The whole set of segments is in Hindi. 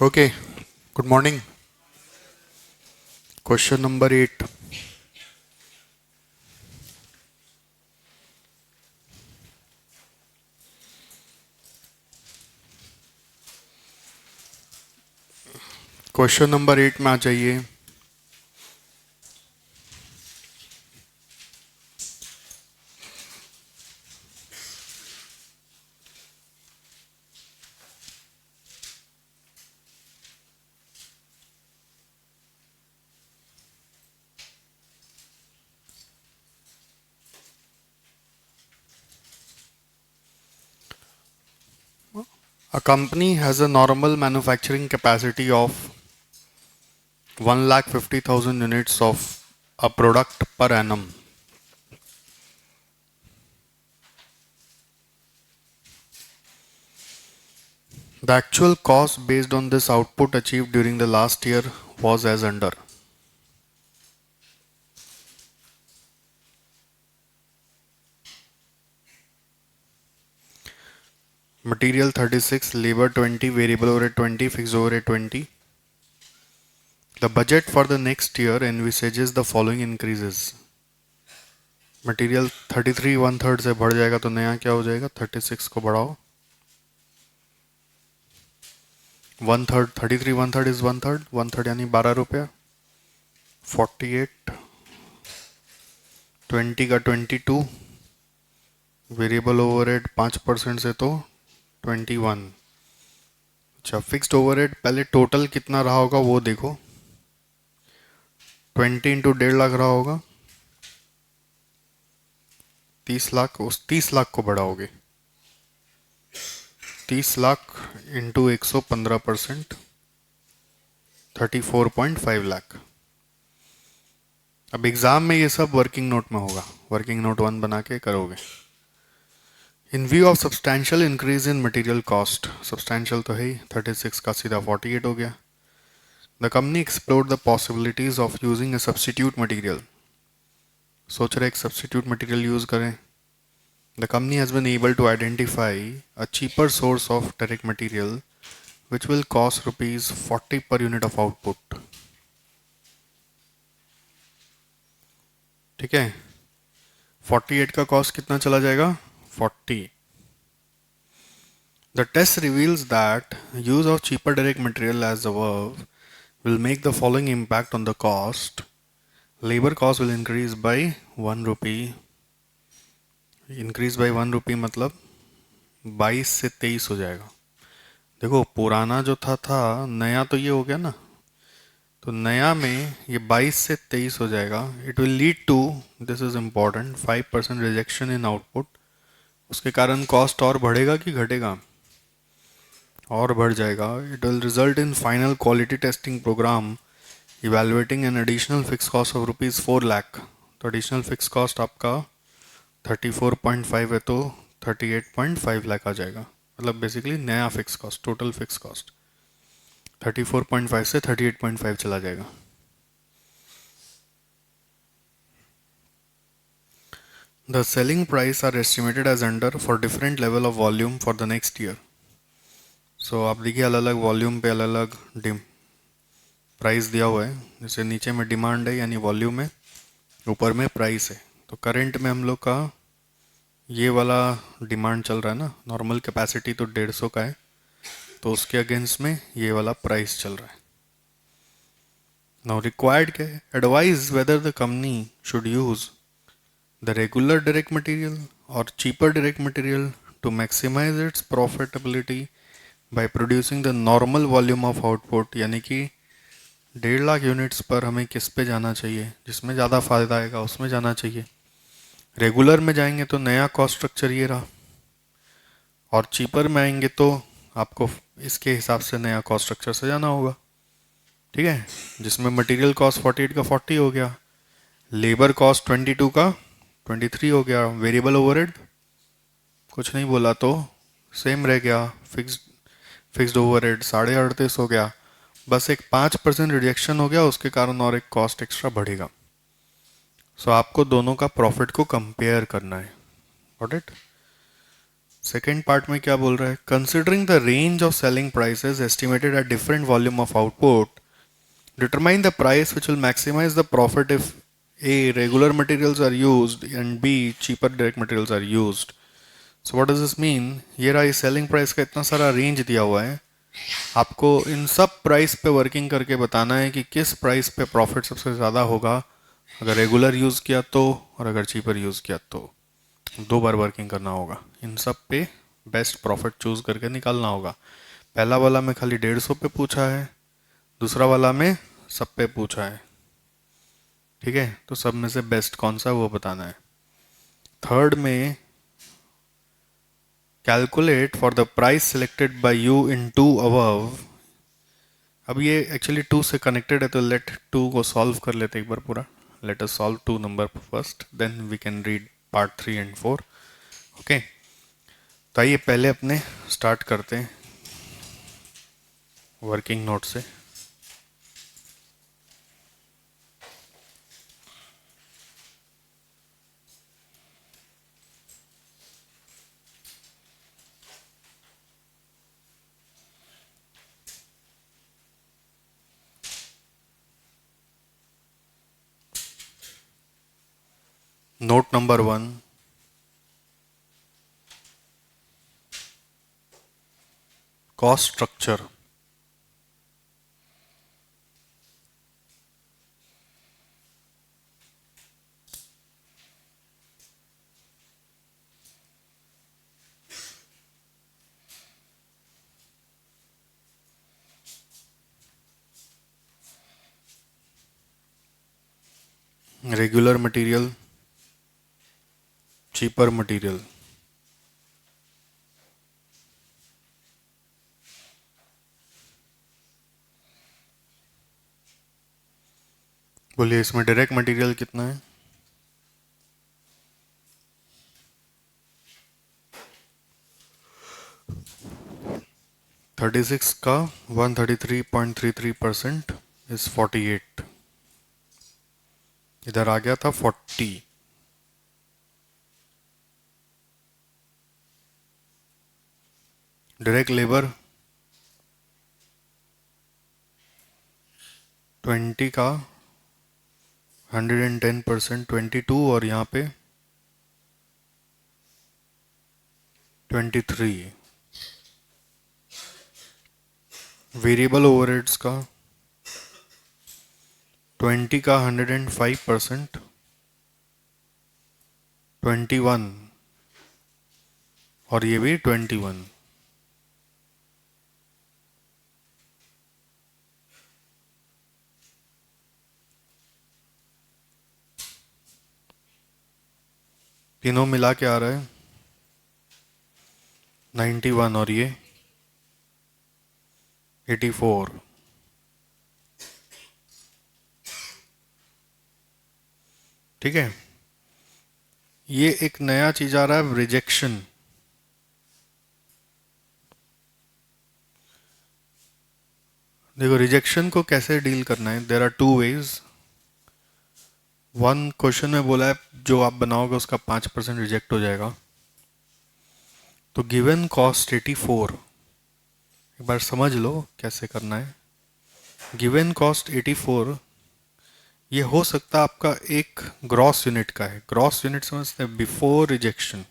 Okay, good morning. Question number 8. Question number 8 में आ जाइए। A company has a normal manufacturing capacity of 1,50,000 units of a product per annum. The actual cost based on this output achieved during the last year was as under. Material 36, labor 20, variable overhead 20, fixed overhead 20. The budget for the next year envisages the following increases. Material 33 1/3 से बढ़ जाएगा तो नया क्या हो जाएगा? 36 को बढ़ाओ 1/3, 33 1/3 इज 1/3, 1/3 यानी 12 रुपया। 48, 20 का 22, वेरिएबल ओवरहेड 5% से तो 21। अच्छा, फिक्स्ड ओवरहेड पहले टोटल कितना रहा होगा वो देखो। 20 इंटू 1.5 लाख रहा होगा, 30 लाख। उस 30 लाख को बढ़ाओगे, 30 लाख इंटू 115%, 34.5 लाख। अब एग्जाम में ये सब वर्किंग नोट में होगा, वर्किंग नोट 1 बना के करोगे। In view of substantial increase in material cost, substantial तो है ही, 36 का सीधा 48 हो गया। The company explored the possibilities of using a substitute material, सोच रहे एक सब्स्टिट्यूट मटेरियल यूज करें। The company has been able to identify a cheaper source of direct material which will cost ₹40 per unit of output. ठीक है, 48 का कॉस्ट कितना चला जाएगा? 40। The test reveals that use of cheaper direct material as above will make the following impact on the cost. Labor cost will increase by 1 rupee. Increase by 1 rupee मतलब 22 से 23 हो जाएगा। देखो पुराना जो था नया तो ये हो गया ना, तो नया में ये 22 से 23 हो जाएगा। It will lead to, this is important, 5% rejection in output. उसके कारण कॉस्ट और बढ़ेगा कि घटेगा? और बढ़ जाएगा। It will result in final quality testing programme evaluating an additional fix cost of ₹4 lakh. तो एडिशनल फिक्स कॉस्ट आपका 34.5 है तो 38.5 लाख आ जाएगा। मतलब बेसिकली नया fix cost, total fix cost 34.5 से 38.5 चला जाएगा। The selling price are estimated as under for different level of volume for the next year. So आप देखिए अलग अलग वॉल्यूम पे अलग अलग प्राइस दिया हुआ है। जैसे नीचे में डिमांड है यानी वॉल्यूम है, ऊपर में प्राइस है। तो करंट में हम लोग का ये वाला डिमांड चल रहा है ना, नॉर्मल कैपेसिटी तो 150 का है, तो उसके अगेंस्ट में ये वाला प्राइस चल रहा है। नाउ रिक्वायर्ड क्या है? Advise whether the company should use the regular direct material और cheaper direct material to maximise its profitability by producing the normal volume of output. यानी कि 1.5 लाख यूनिट्स पर हमें किस पे जाना चाहिए? जिसमें ज़्यादा फायदा आएगा उसमें जाना चाहिए। रेगुलर में जाएंगे तो नया कॉस्ट स्ट्रक्चर ये रहा, और चीपर में आएंगे तो आपको इसके हिसाब से नया कॉस्ट स्ट्रक्चर से जाना होगा। ठीक है, जिसमें मटेरियल कॉस्ट 48 का 40 हो गया, लेबर कॉस्ट 22 का 23 हो गया, वेरिएबल ओवरहेड कुछ नहीं बोला तो सेम रह गया, फिक्स्ड ओवरहेड 38.5 हो गया। बस एक 5% रिजेक्शन हो गया, उसके कारण और एक कॉस्ट एक्स्ट्रा बढ़ेगा। सो आपको दोनों का प्रॉफिट को कंपेयर करना है। Got it? सेकेंड पार्ट में क्या बोल रहा है, considering the range of selling prices estimated at different volume of output, determine the price which will maximize the profit if A. regular materials are used and B. cheaper direct materials are used. So what does this mean? ये रहा सेलिंग प्राइस का इतना सारा रेंज दिया हुआ है, आपको इन सब प्राइस पे वर्किंग करके बताना है कि किस प्राइस पे प्रॉफिट सबसे ज़्यादा होगा अगर रेगुलर यूज़ किया तो, और अगर चीपर यूज़ किया तो। दो बार वर्किंग करना होगा, इन सब पे बेस्ट प्रॉफिट चूज़ करके निकालना होगा। पहला वाला में खाली 150 पे पूछा है, दूसरा वाला में सब पे पूछा है, ठीक है। तो सब में से बेस्ट कौन सा वो बताना है। थर्ड में calculate for the price selected by you in two above. अब ये एक्चुअली टू से कनेक्टेड है, तो लेट टू को सॉल्व कर लेते एक बार पूरा। Let us solve two number first, then we can read part 3 and 4। Okay, तो आइए पहले अपने स्टार्ट करते हैं वर्किंग नोट से। Note number 1, cost structure. Regular material, cheaper material. बोलिए इसमें डायरेक्ट मटेरियल कितना है? 36 का 133.33% इज 48, इधर आ गया था 40। डायरेक्ट लेबर 20 का 110% 22, और यहाँ पे 23। वेरिएबल ओवरहेड्स का 20 का 105% 21, और ये भी 21। तीनों मिला के आ रहा है 91, और ये 84। ठीक है, ये एक नया चीज आ रहा है, रिजेक्शन। देखो रिजेक्शन को कैसे डील करना है, there are two ways. One question में बोला है जो आप बनाओगे उसका 5% रिजेक्ट हो जाएगा। तो गिवन कॉस्ट 84, एक बार समझ लो कैसे करना है। गिवन कॉस्ट 84, ये हो सकता है आपका एक ग्रॉस यूनिट का है। ग्रॉस यूनिट समझते हैं, बिफोर रिजेक्शन।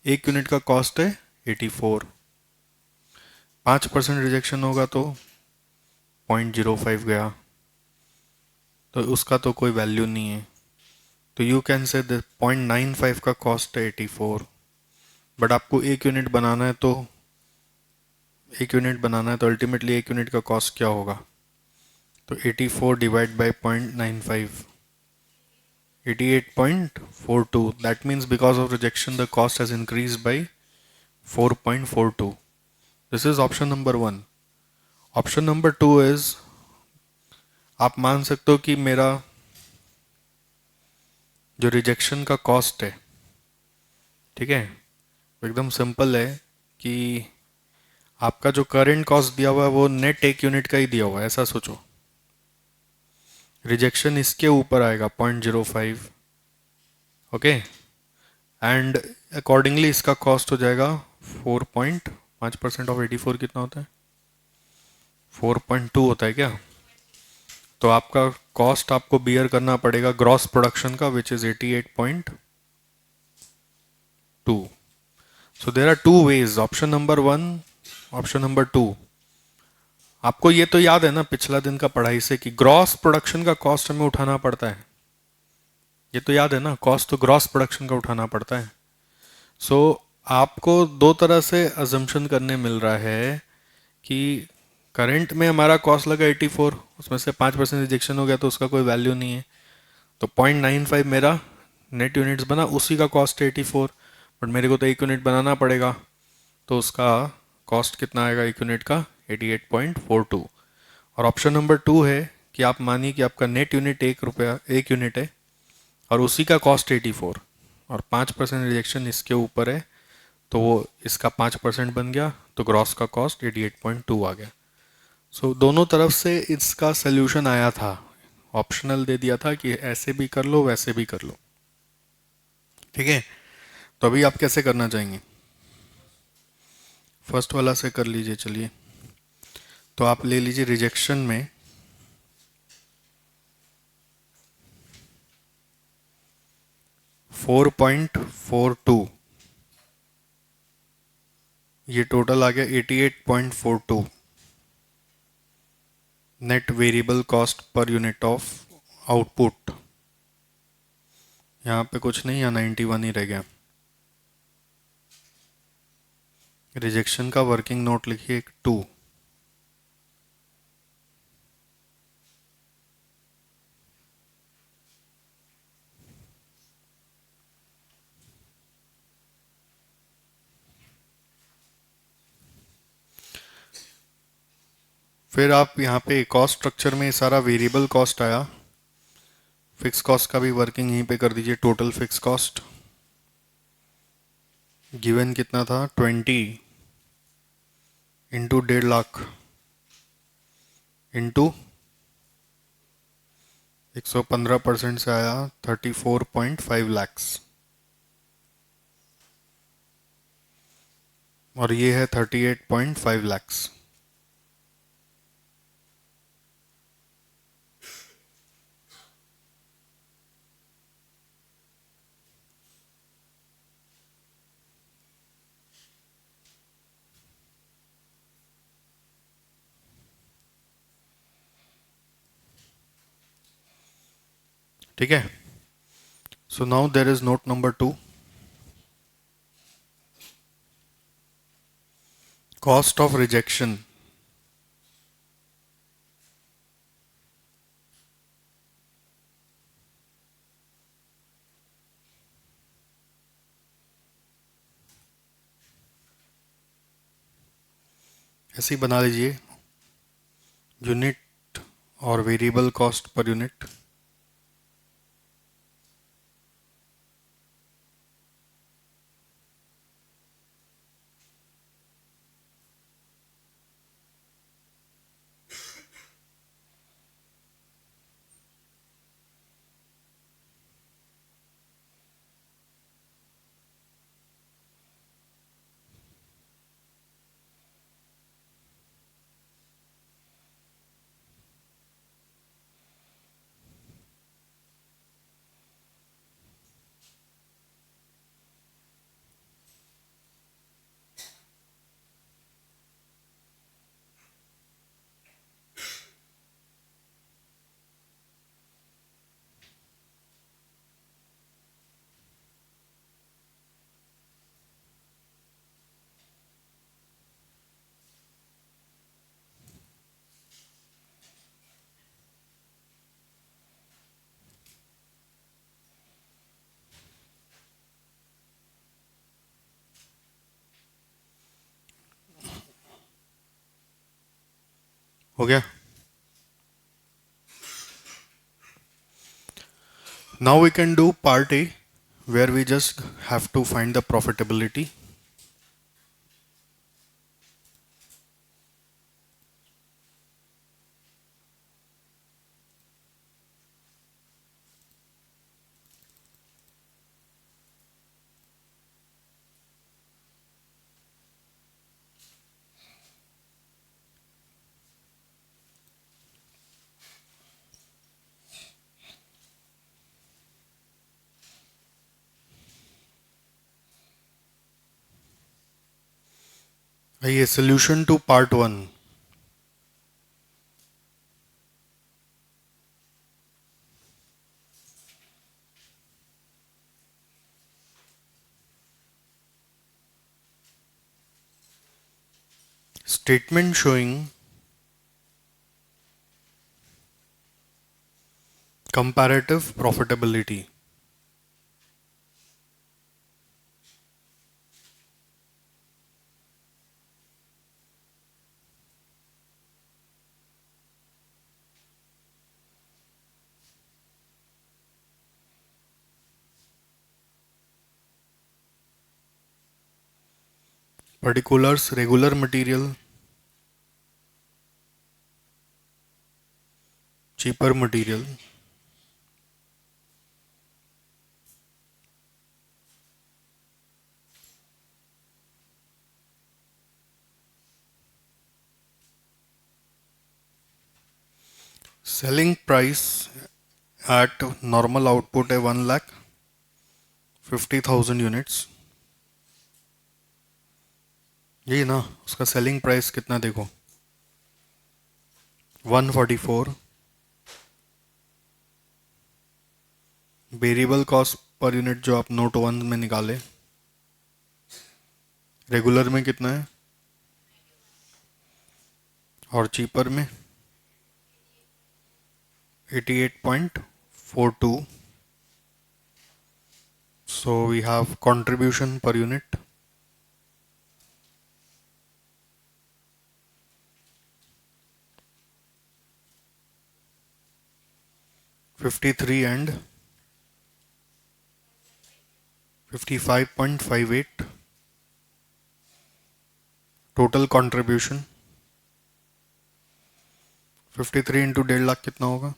एक यूनिट का कॉस्ट है 84, 5% रिजेक्शन होगा तो 0.05 गया, तो उसका तो कोई वैल्यू नहीं है। तो यू कैन से 0.95 का कॉस्ट है 84, बट आपको एक यूनिट बनाना है, तो अल्टीमेटली एक यूनिट का कॉस्ट क्या होगा, तो 84 divide by 0.95, 88.42। That means because of rejection the cost has increase by 4.42। This is option number 1। Option number 2 is, आप मान सकते हो कि मेरा जो रिजेक्शन का कॉस्ट है, ठीक है, एकदम सिंपल है कि आपका जो करंट कॉस्ट दिया हुआ है वो नेट एक यूनिट का ही दिया हुआ है, ऐसा सोचो। रिजेक्शन इसके ऊपर आएगा 0.05, ओके, एंड अकॉर्डिंगली इसका कॉस्ट हो जाएगा 4.5% ऑफ 84 कितना होता है, 4.2 होता है क्या। तो आपका कॉस्ट आपको बियर करना पड़ेगा ग्रॉस प्रोडक्शन का, which is 88.2। So there are two ways, option number one, option number two. आपको ये तो याद है ना पिछला दिन का पढ़ाई से कि ग्रॉस प्रोडक्शन का कॉस्ट हमें उठाना पड़ता है, ये तो याद है ना, कॉस्ट तो ग्रॉस प्रोडक्शन का उठाना पड़ता है। सो आपको दो तरह से अजम्पशन करने मिल रहा है कि करंट में हमारा कॉस्ट लगा 84, उसमें से 5% रिजेक्शन हो गया तो उसका कोई वैल्यू नहीं है, तो 0.95 मेरा नेट यूनिट्स बना, उसी का कॉस्ट है 84, बट मेरे को तो एक यूनिट बनाना पड़ेगा, तो उसका कॉस्ट कितना आएगा एक यूनिट का, 88.42। और ऑप्शन नंबर टू है कि आप मानिए कि आपका नेट यूनिट 1 रुपया, 1 यूनिट है और उसी का कॉस्ट 84 और 5% रिजेक्शन इसके ऊपर है, तो वो इसका 5% बन गया, तो ग्रॉस का कॉस्ट 88.2 आ गया। सो दोनों तरफ से इसका सोल्यूशन आया था, ऑप्शनल दे दिया था कि ऐसे भी कर लो वैसे भी कर लो। ठीक है, तो अभी आप कैसे करना चाहेंगे, फर्स्ट वाला से कर लीजिए। चलिए, तो आप ले लीजिए रिजेक्शन में 4.42, ये टोटल आ गया 88.42 net variable cost per unit of output. यहाँ पे कुछ नहीं, यहाँ 91 ही रह गया। रिजेक्शन का वर्किंग नोट लिखिए एक 2। फिर आप यहाँ पे कॉस्ट स्ट्रक्चर में सारा वेरिएबल कॉस्ट आया, फिक्स कॉस्ट का भी वर्किंग यहीं पे कर दीजिए। टोटल फिक्स कॉस्ट गिवन कितना था, 20 इंटू 1.5 लाख इंटू 115% से आया 34.5 लैक्स, और ये है 38.5 लैक्स। ठीक है, so now there is note number 2, cost of rejection. ऐसे ही बना लीजिए, यूनिट और वेरिएबल कॉस्ट पर यूनिट। हो गया। Now we can do part A, where we just have to find the profitability. आइए solution to part 1। Statement showing comparative profitability. Particulars: regular material, cheaper material. Selling price at normal output है 1,50,000 यूनिट्स। ये ना उसका सेलिंग प्राइस कितना देखो 144। वेरिएबल कॉस्ट पर यूनिट जो आप नोट 1 में निकाले, रेगुलर में कितना है और चीपर में 88.42। So we have contribution per unit 53 and 55.58। Total contribution 53 into 1.5 lakh कितना होगा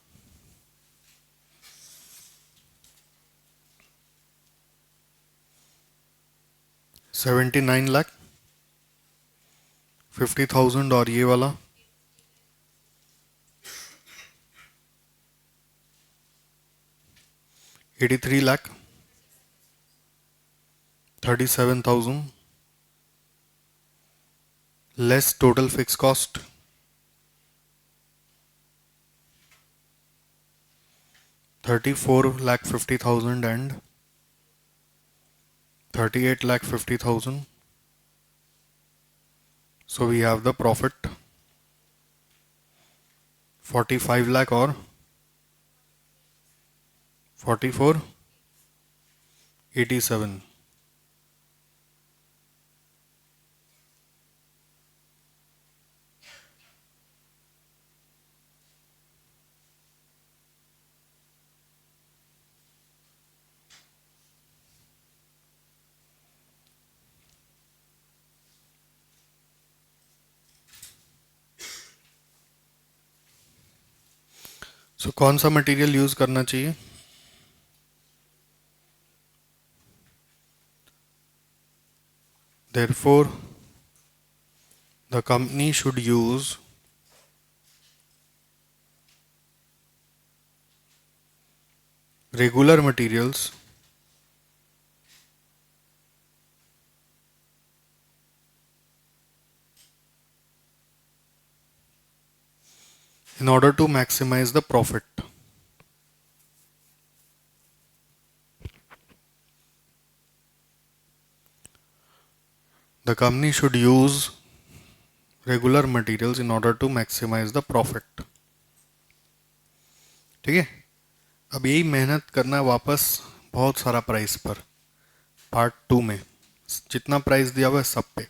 79 लाख 50,000 और ये वाला 83 lakh 37,000 less total fix cost 34,50,000 and 38,50,000। So we have the profit 45 lakh और 44,87। So कौन सा मटेरियल यूज करना चाहिए Therefore the company should use regular materials in order to maximize the profit। The company should use regular materials in order to maximize the profit। ठीक है, अब यही मेहनत करना है वापस बहुत सारा प्राइस पर पार्ट 2 में जितना प्राइस दिया हुआ है सब पे।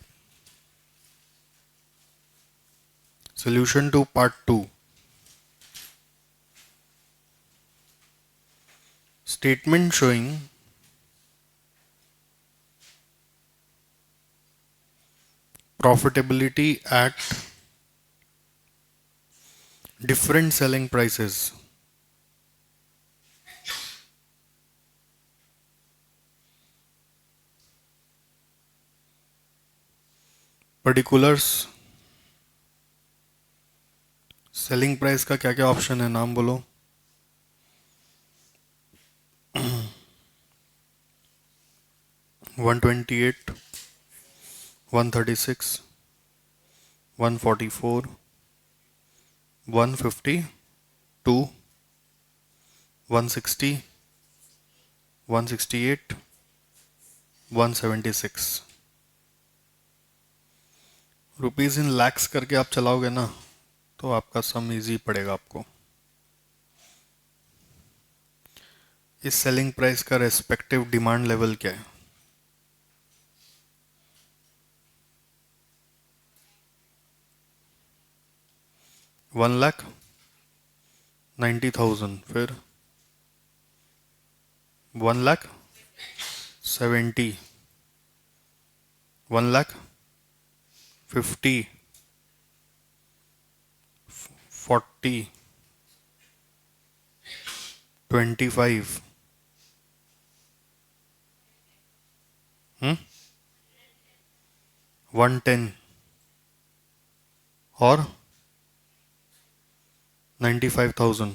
Solution to part 2। Statement showing profitability at different selling prices। Particulars selling price का क्या क्या ऑप्शन है नाम बोलो 128 136 144, 152, 160, 168, 176 रुपीज़ इन लैक्स करके आप चलाओगे ना तो आपका सम इजी पड़ेगा आपको। इस सेलिंग प्राइस का रेस्पेक्टिव डिमांड लेवल क्या है? 1,90,000, फिर 1,70,000, 1,50,000, 40, 25, 110 और 95,000।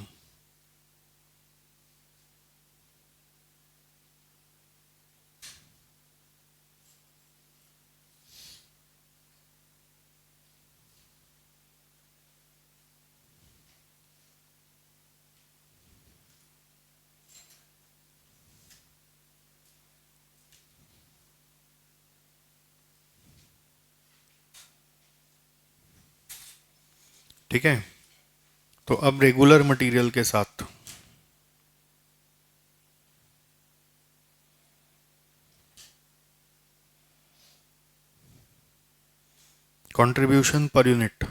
ठीक है, तो अब रेगुलर मटेरियल के साथ कंट्रीब्यूशन पर यूनिट,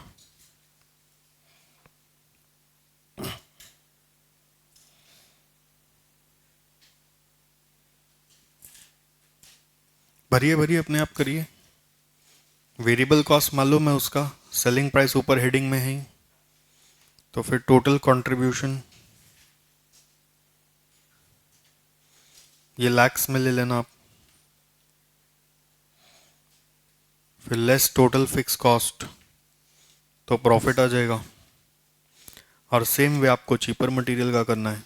भरिए भरिए अपने आप करिए। वेरिएबल कॉस्ट मालूम है उसका, सेलिंग प्राइस ऊपर हेडिंग में है, तो फिर टोटल कंट्रीब्यूशन ये लैक्स में ले लेना आप, फिर लेस टोटल फिक्स कॉस्ट तो प्रॉफिट आ जाएगा। और सेम वे आपको चीपर मटेरियल का करना है।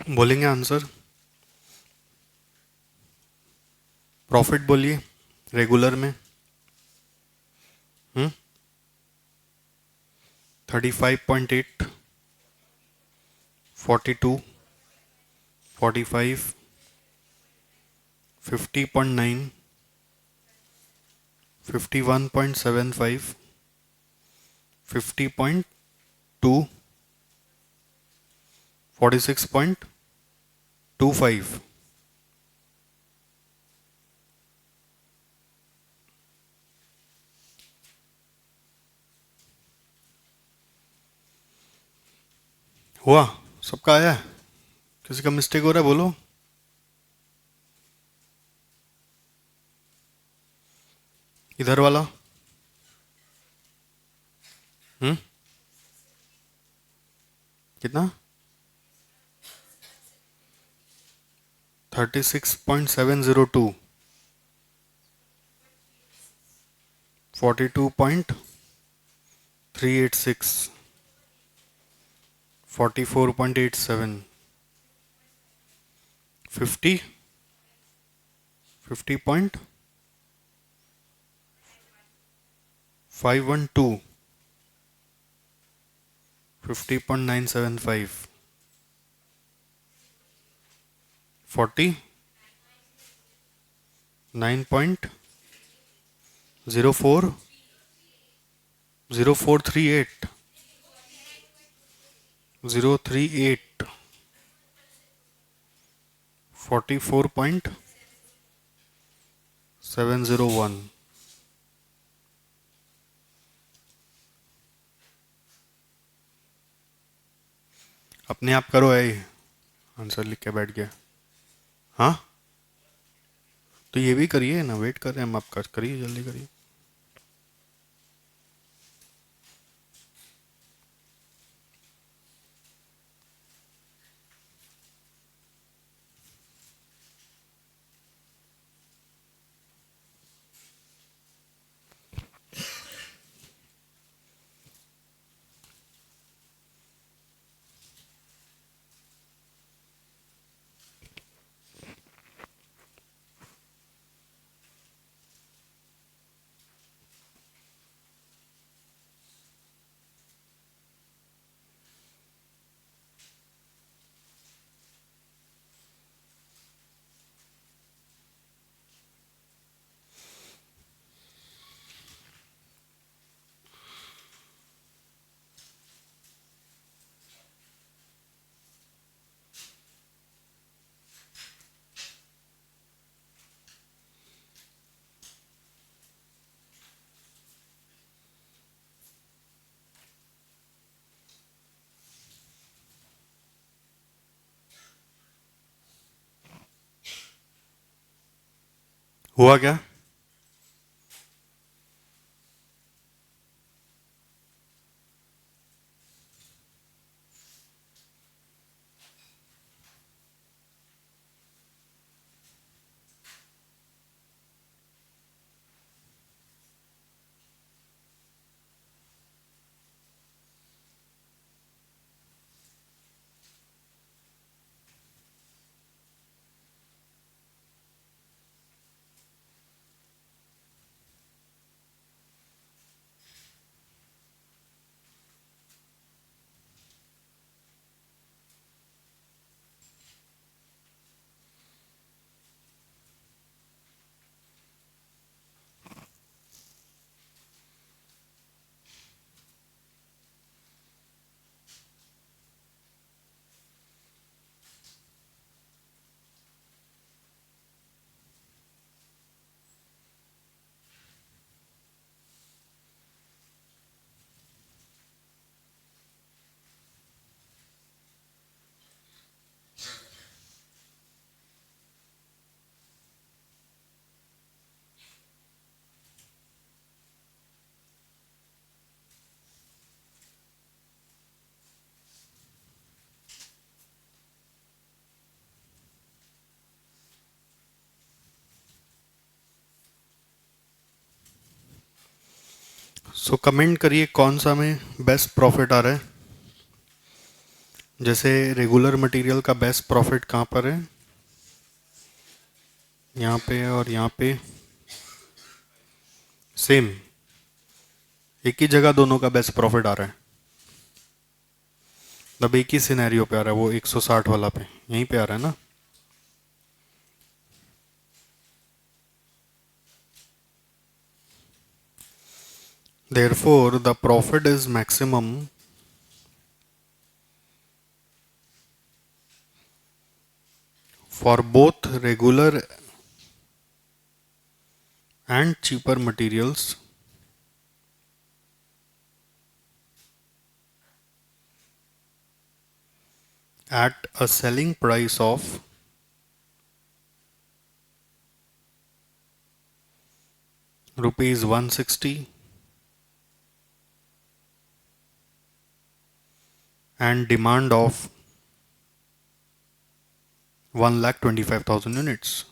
बोलेंगे आंसर? प्रॉफिट बोलिए रेगुलर में। 35.8, 42, 45, 50.9, 51.75, 50.2, 46.25। हुआ? सबका आया? किसी का मिस्टेक हो रहा है बोलो। इधर वाला? हम्म? कितना? 36.702, 42.386, 44.87, 50, 50.512, 50.975, 49.04, 0438, 038, 44.701। अपने आप करो है, आंसर लिख के बैठ गया। हाँ, तो ये भी करिए ना, वेट कर रहे हैं हम, आप करिए, जल्दी करिए। हुआ क्या? सो कमेंट करिए कौन सा में बेस्ट प्रॉफिट आ रहा है। जैसे रेगुलर मटेरियल का बेस्ट प्रॉफिट कहाँ पर है, यहाँ पे और यहाँ पे सेम एक ही जगह दोनों का बेस्ट प्रॉफिट आ रहा है, मतलब एक ही सिनेरियो पे आ रहा है, वो 160 वाला पे यहीं पे आ रहा है ना। Therefore, the profit is maximum for both regular and cheaper materials at a selling price of rupees 160 and demand of 1,25,000 units.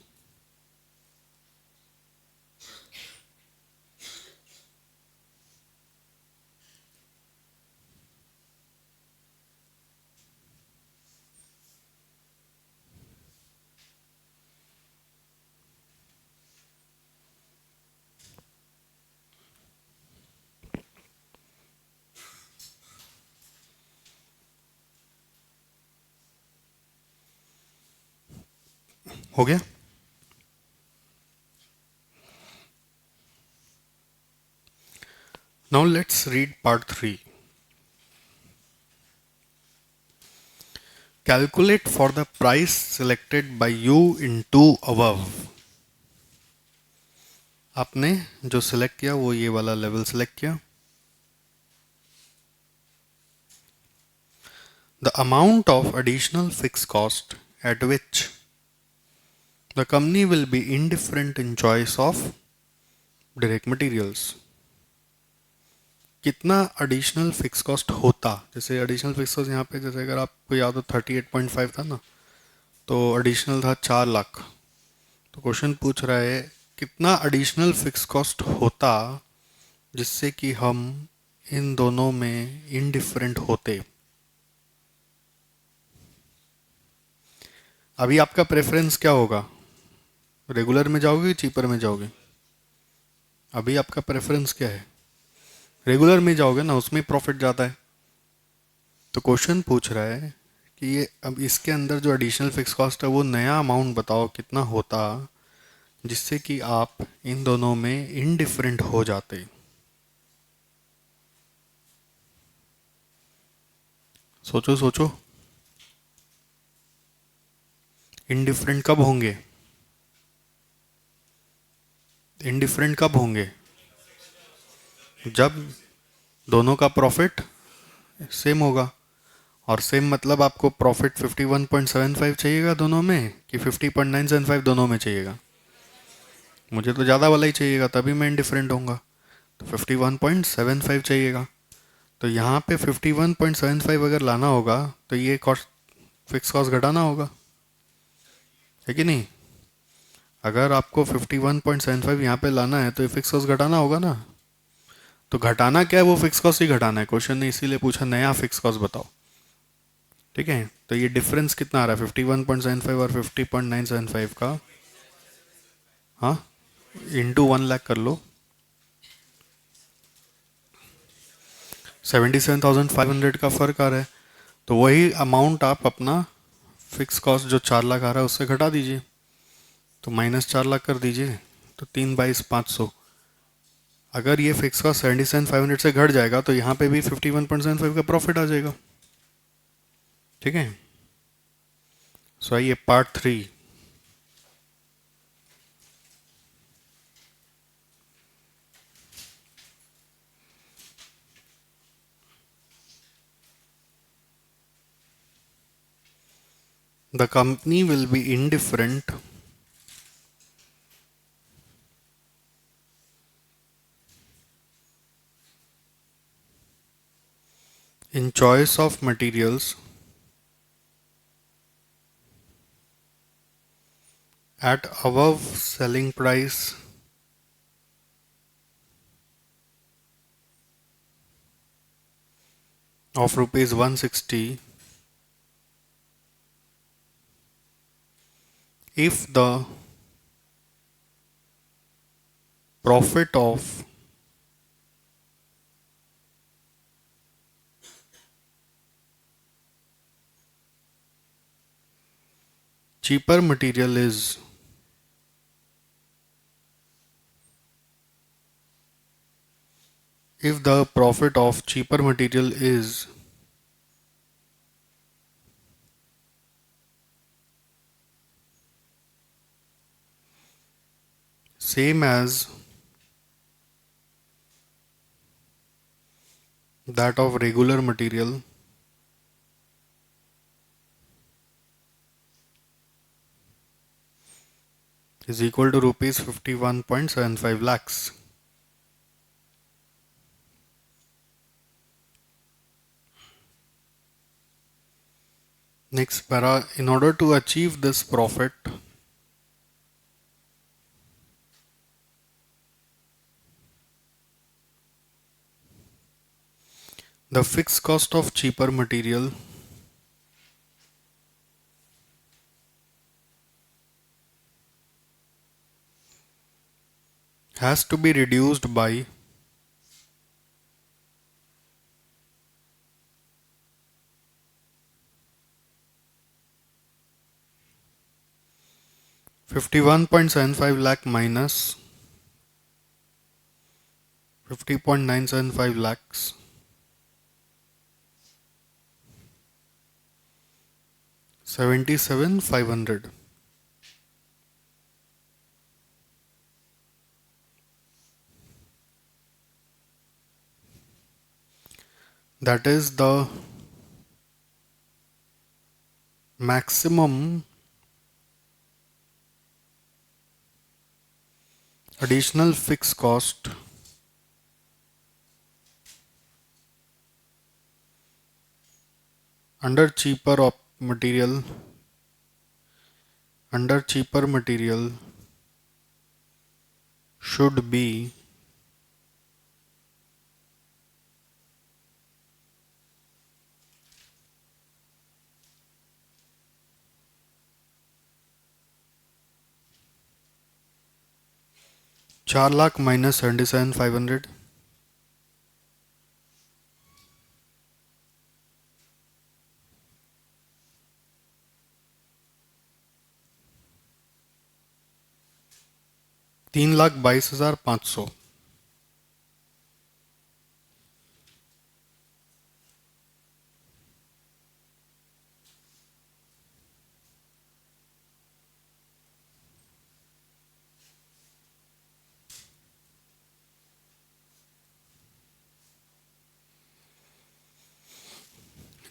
हो गया? Now let's read part 3. Calculate for the price selected by you in two above. आपने जो सिलेक्ट किया वो ये वाला लेवल सिलेक्ट किया. The amount of additional fixed cost at which the company will be indifferent in choice of direct materials. कितना एडिशनल फिक्स कॉस्ट होता, जैसे एडिशनल फिक्स कॉस्ट यहाँ पे जैसे अगर आपको याद हो 38.5 था ना, तो एडिशनल था 4 लाख. तो क्वेश्चन पूछ रहा है कितना एडिशनल फिक्स कॉस्ट होता जिससे कि हम इन दोनों में इनडिफरेंट होते. अभी आपका प्रेफरेंस क्या होगा, रेगुलर में जाओगे चीपर में जाओगे? अभी आपका प्रेफरेंस क्या है, रेगुलर में जाओगे ना, उसमें प्रॉफिट जाता है. तो क्वेश्चन पूछ रहा है कि ये अब इसके अंदर जो एडिशनल फिक्स कॉस्ट है वो नया अमाउंट बताओ कितना होता जिससे कि आप इन दोनों में इनडिफरेंट हो जाते. सोचो सोचो, इनडिफरेंट कब होंगे, इनडिफरेंट कब होंगे? जब दोनों का प्रॉफिट सेम होगा. और सेम मतलब आपको प्रॉफिट 51.75 चाहिएगा दोनों में कि 50.975 दोनों में चाहिएगा? मुझे तो ज़्यादा वाला ही चाहिएगा, तभी मैं इनडिफरेंट होऊंगा. तो 51.75 चाहिएगा. तो यहाँ पे 51.75 अगर लाना होगा तो ये कॉस्ट फिक्स कॉस्ट घटाना होगा, है कि नहीं? अगर आपको 51.75 यहाँ पे लाना है तो ये फिक्स कॉस्ट घटाना होगा ना. तो घटाना क्या है, वो फिक्स कॉस्ट ही घटाना है. क्वेश्चन ने इसीलिए पूछा नया फिक्स कॉस्ट बताओ. ठीक है, तो ये डिफरेंस कितना आ रहा है 51.75 और 50.975 का? हाँ, इंटू 1 लाख कर लो, 77,500 का फ़र्क आ रहा है. तो वही अमाउंट आप अपना फिक्स कॉस्ट जो 4 लाख आ रहा है उससे घटा दीजिए, तो -4 लाख कर दीजिए. तो 3/22,500. अगर ये फिक्स कॉस्ट 77,500 से घट जाएगा तो यहाँ पे भी 51.75 का प्रॉफिट आ जाएगा. ठीक है, सो आइए part 3. The company will be indifferent in choice of materials at above selling price of rupees 160 if the profit of cheaper material is if the profit of cheaper material is same as that of regular material, is equal to rupees 51.75 lakhs. Next para, in order to achieve this profit, the fixed cost of cheaper material has to be reduced by 51.75 lakh minus 50.975 lakhs, 77,500. That is the maximum additional fixed cost under material under cheaper material should be 4 lakh minus 77,500. 3,22,500.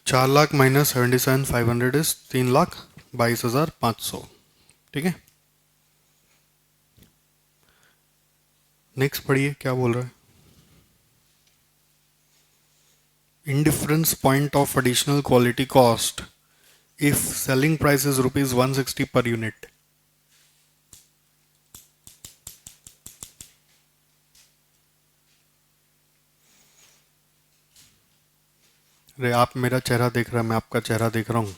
4 lakh minus 77,500 is 3,22,500. ठीक है, नेक्स्ट पढ़िए क्या बोल रहा है. Indifference point of additional quality cost if selling price is rupees 160 per unit. अरे आप मेरा चेहरा देख रहे हैं, मैं आपका चेहरा देख रहा हूँ.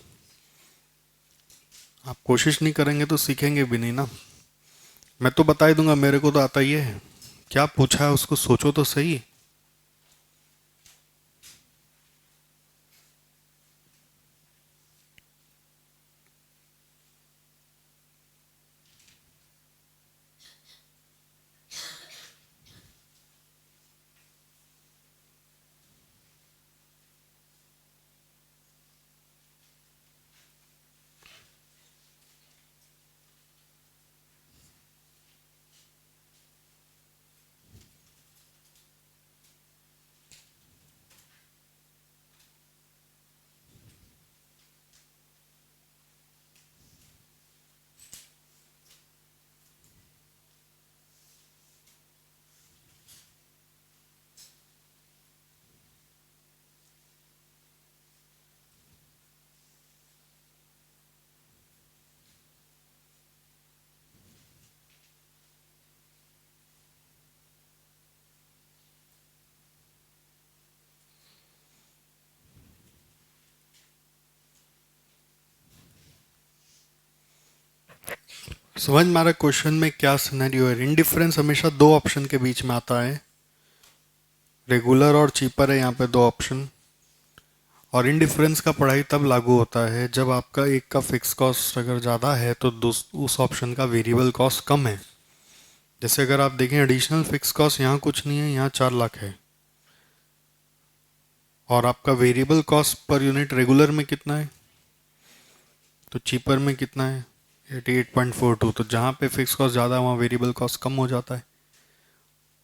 आप कोशिश नहीं करेंगे तो सीखेंगे भी नहीं ना. मैं तो बता ही दूंगा, मेरे को तो आता ही है. क्या पूछा है उसको सोचो तो सही. समझ में आ रहा क्वेश्चन में क्या सिनेरियो है? इंडिफरेंस हमेशा दो ऑप्शन के बीच में आता है, रेगुलर और चीपर है यहाँ पे दो ऑप्शन। और इंडिफरेंस का पढ़ाई तब लागू होता है जब आपका एक का फिक्स कॉस्ट अगर ज़्यादा है तो उस ऑप्शन का वेरिएबल कॉस्ट कम है। जैसे अगर आप देखें एडिशनल फिक्स कॉस्ट यहाँ कुछ नहीं है, यहाँ 4 लाख है, और आपका variable cost per unit regular में कितना है तो चीपर में कितना है 88.42। तो जहाँ पे फिक्स कॉस्ट ज़्यादा है वहाँ वेरिएबल कॉस्ट कम हो जाता है।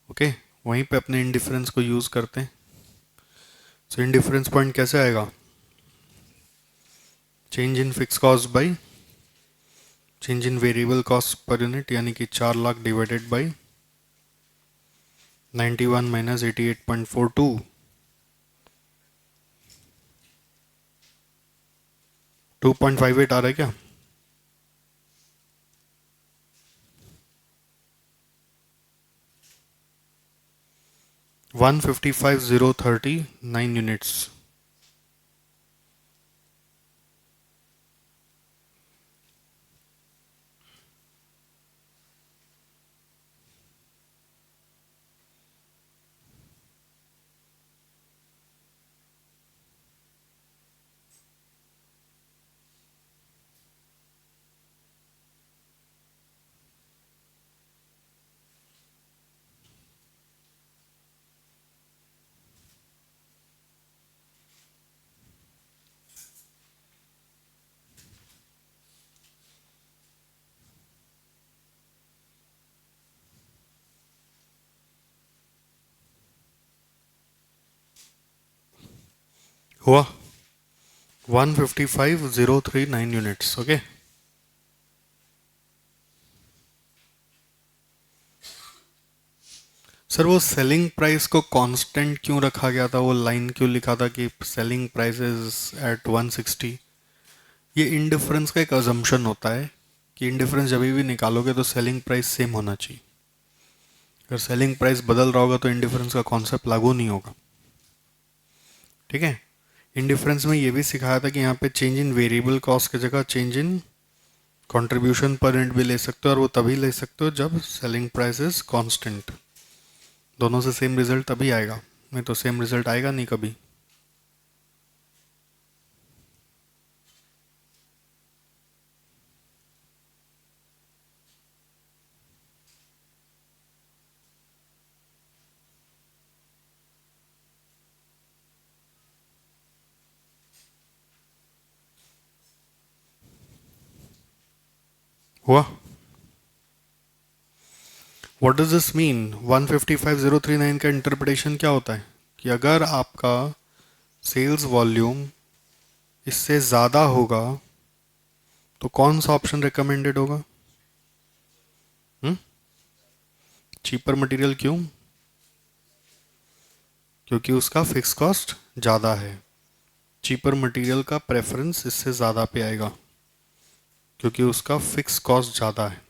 ओके, वहीं पे अपने इंडिफरेंस को यूज़ करते हैं। सो इंडिफरेंस पॉइंट कैसे आएगा? Change in fix cost by change in variable cost per unit, यानी कि 4 लाख डिवाइडेड बाई 91 माइनस 88.42। 2.58 आ रहा है क्या? One 155,039 units. हुआ 155,039 यूनिट्स। ओके, सर वो सेलिंग प्राइस को कांस्टेंट क्यों रखा गया था? वो लाइन क्यों लिखा था कि सेलिंग प्राइसेस एट 160? ये इंडिफरेंस का एक अजम्पशन होता है कि इंडिफरेंस जब भी निकालोगे तो सेलिंग प्राइस सेम होना चाहिए। अगर सेलिंग प्राइस बदल रहा होगा तो इंडिफरेंस का कॉन्सेप्ट लागू नहीं होगा। ठीक है, इंडिफरेंस में ये भी सिखाया था कि यहाँ पे चेंज इन वेरिएबल कॉस्ट की जगह change in contribution per unit भी ले सकते हो, और वो तभी ले सकते हो जब सेलिंग प्राइस इज कांस्टेंट। दोनों से सेम रिजल्ट तभी आएगा, नहीं तो सेम रिजल्ट आएगा नहीं कभी। हुआ? What does this mean? 155,039 का इंटरप्रिटेशन क्या होता है कि अगर आपका सेल्स वॉल्यूम इससे ज़्यादा होगा तो कौन सा ऑप्शन रिकमेंडेड होगा? Cheaper material. क्यों? क्योंकि उसका फिक्स कॉस्ट ज़्यादा है। चीपर मटेरियल का प्रेफरेंस इससे ज़्यादा पे आएगा क्योंकि उसका फिक्स कॉस्ट ज़्यादा है।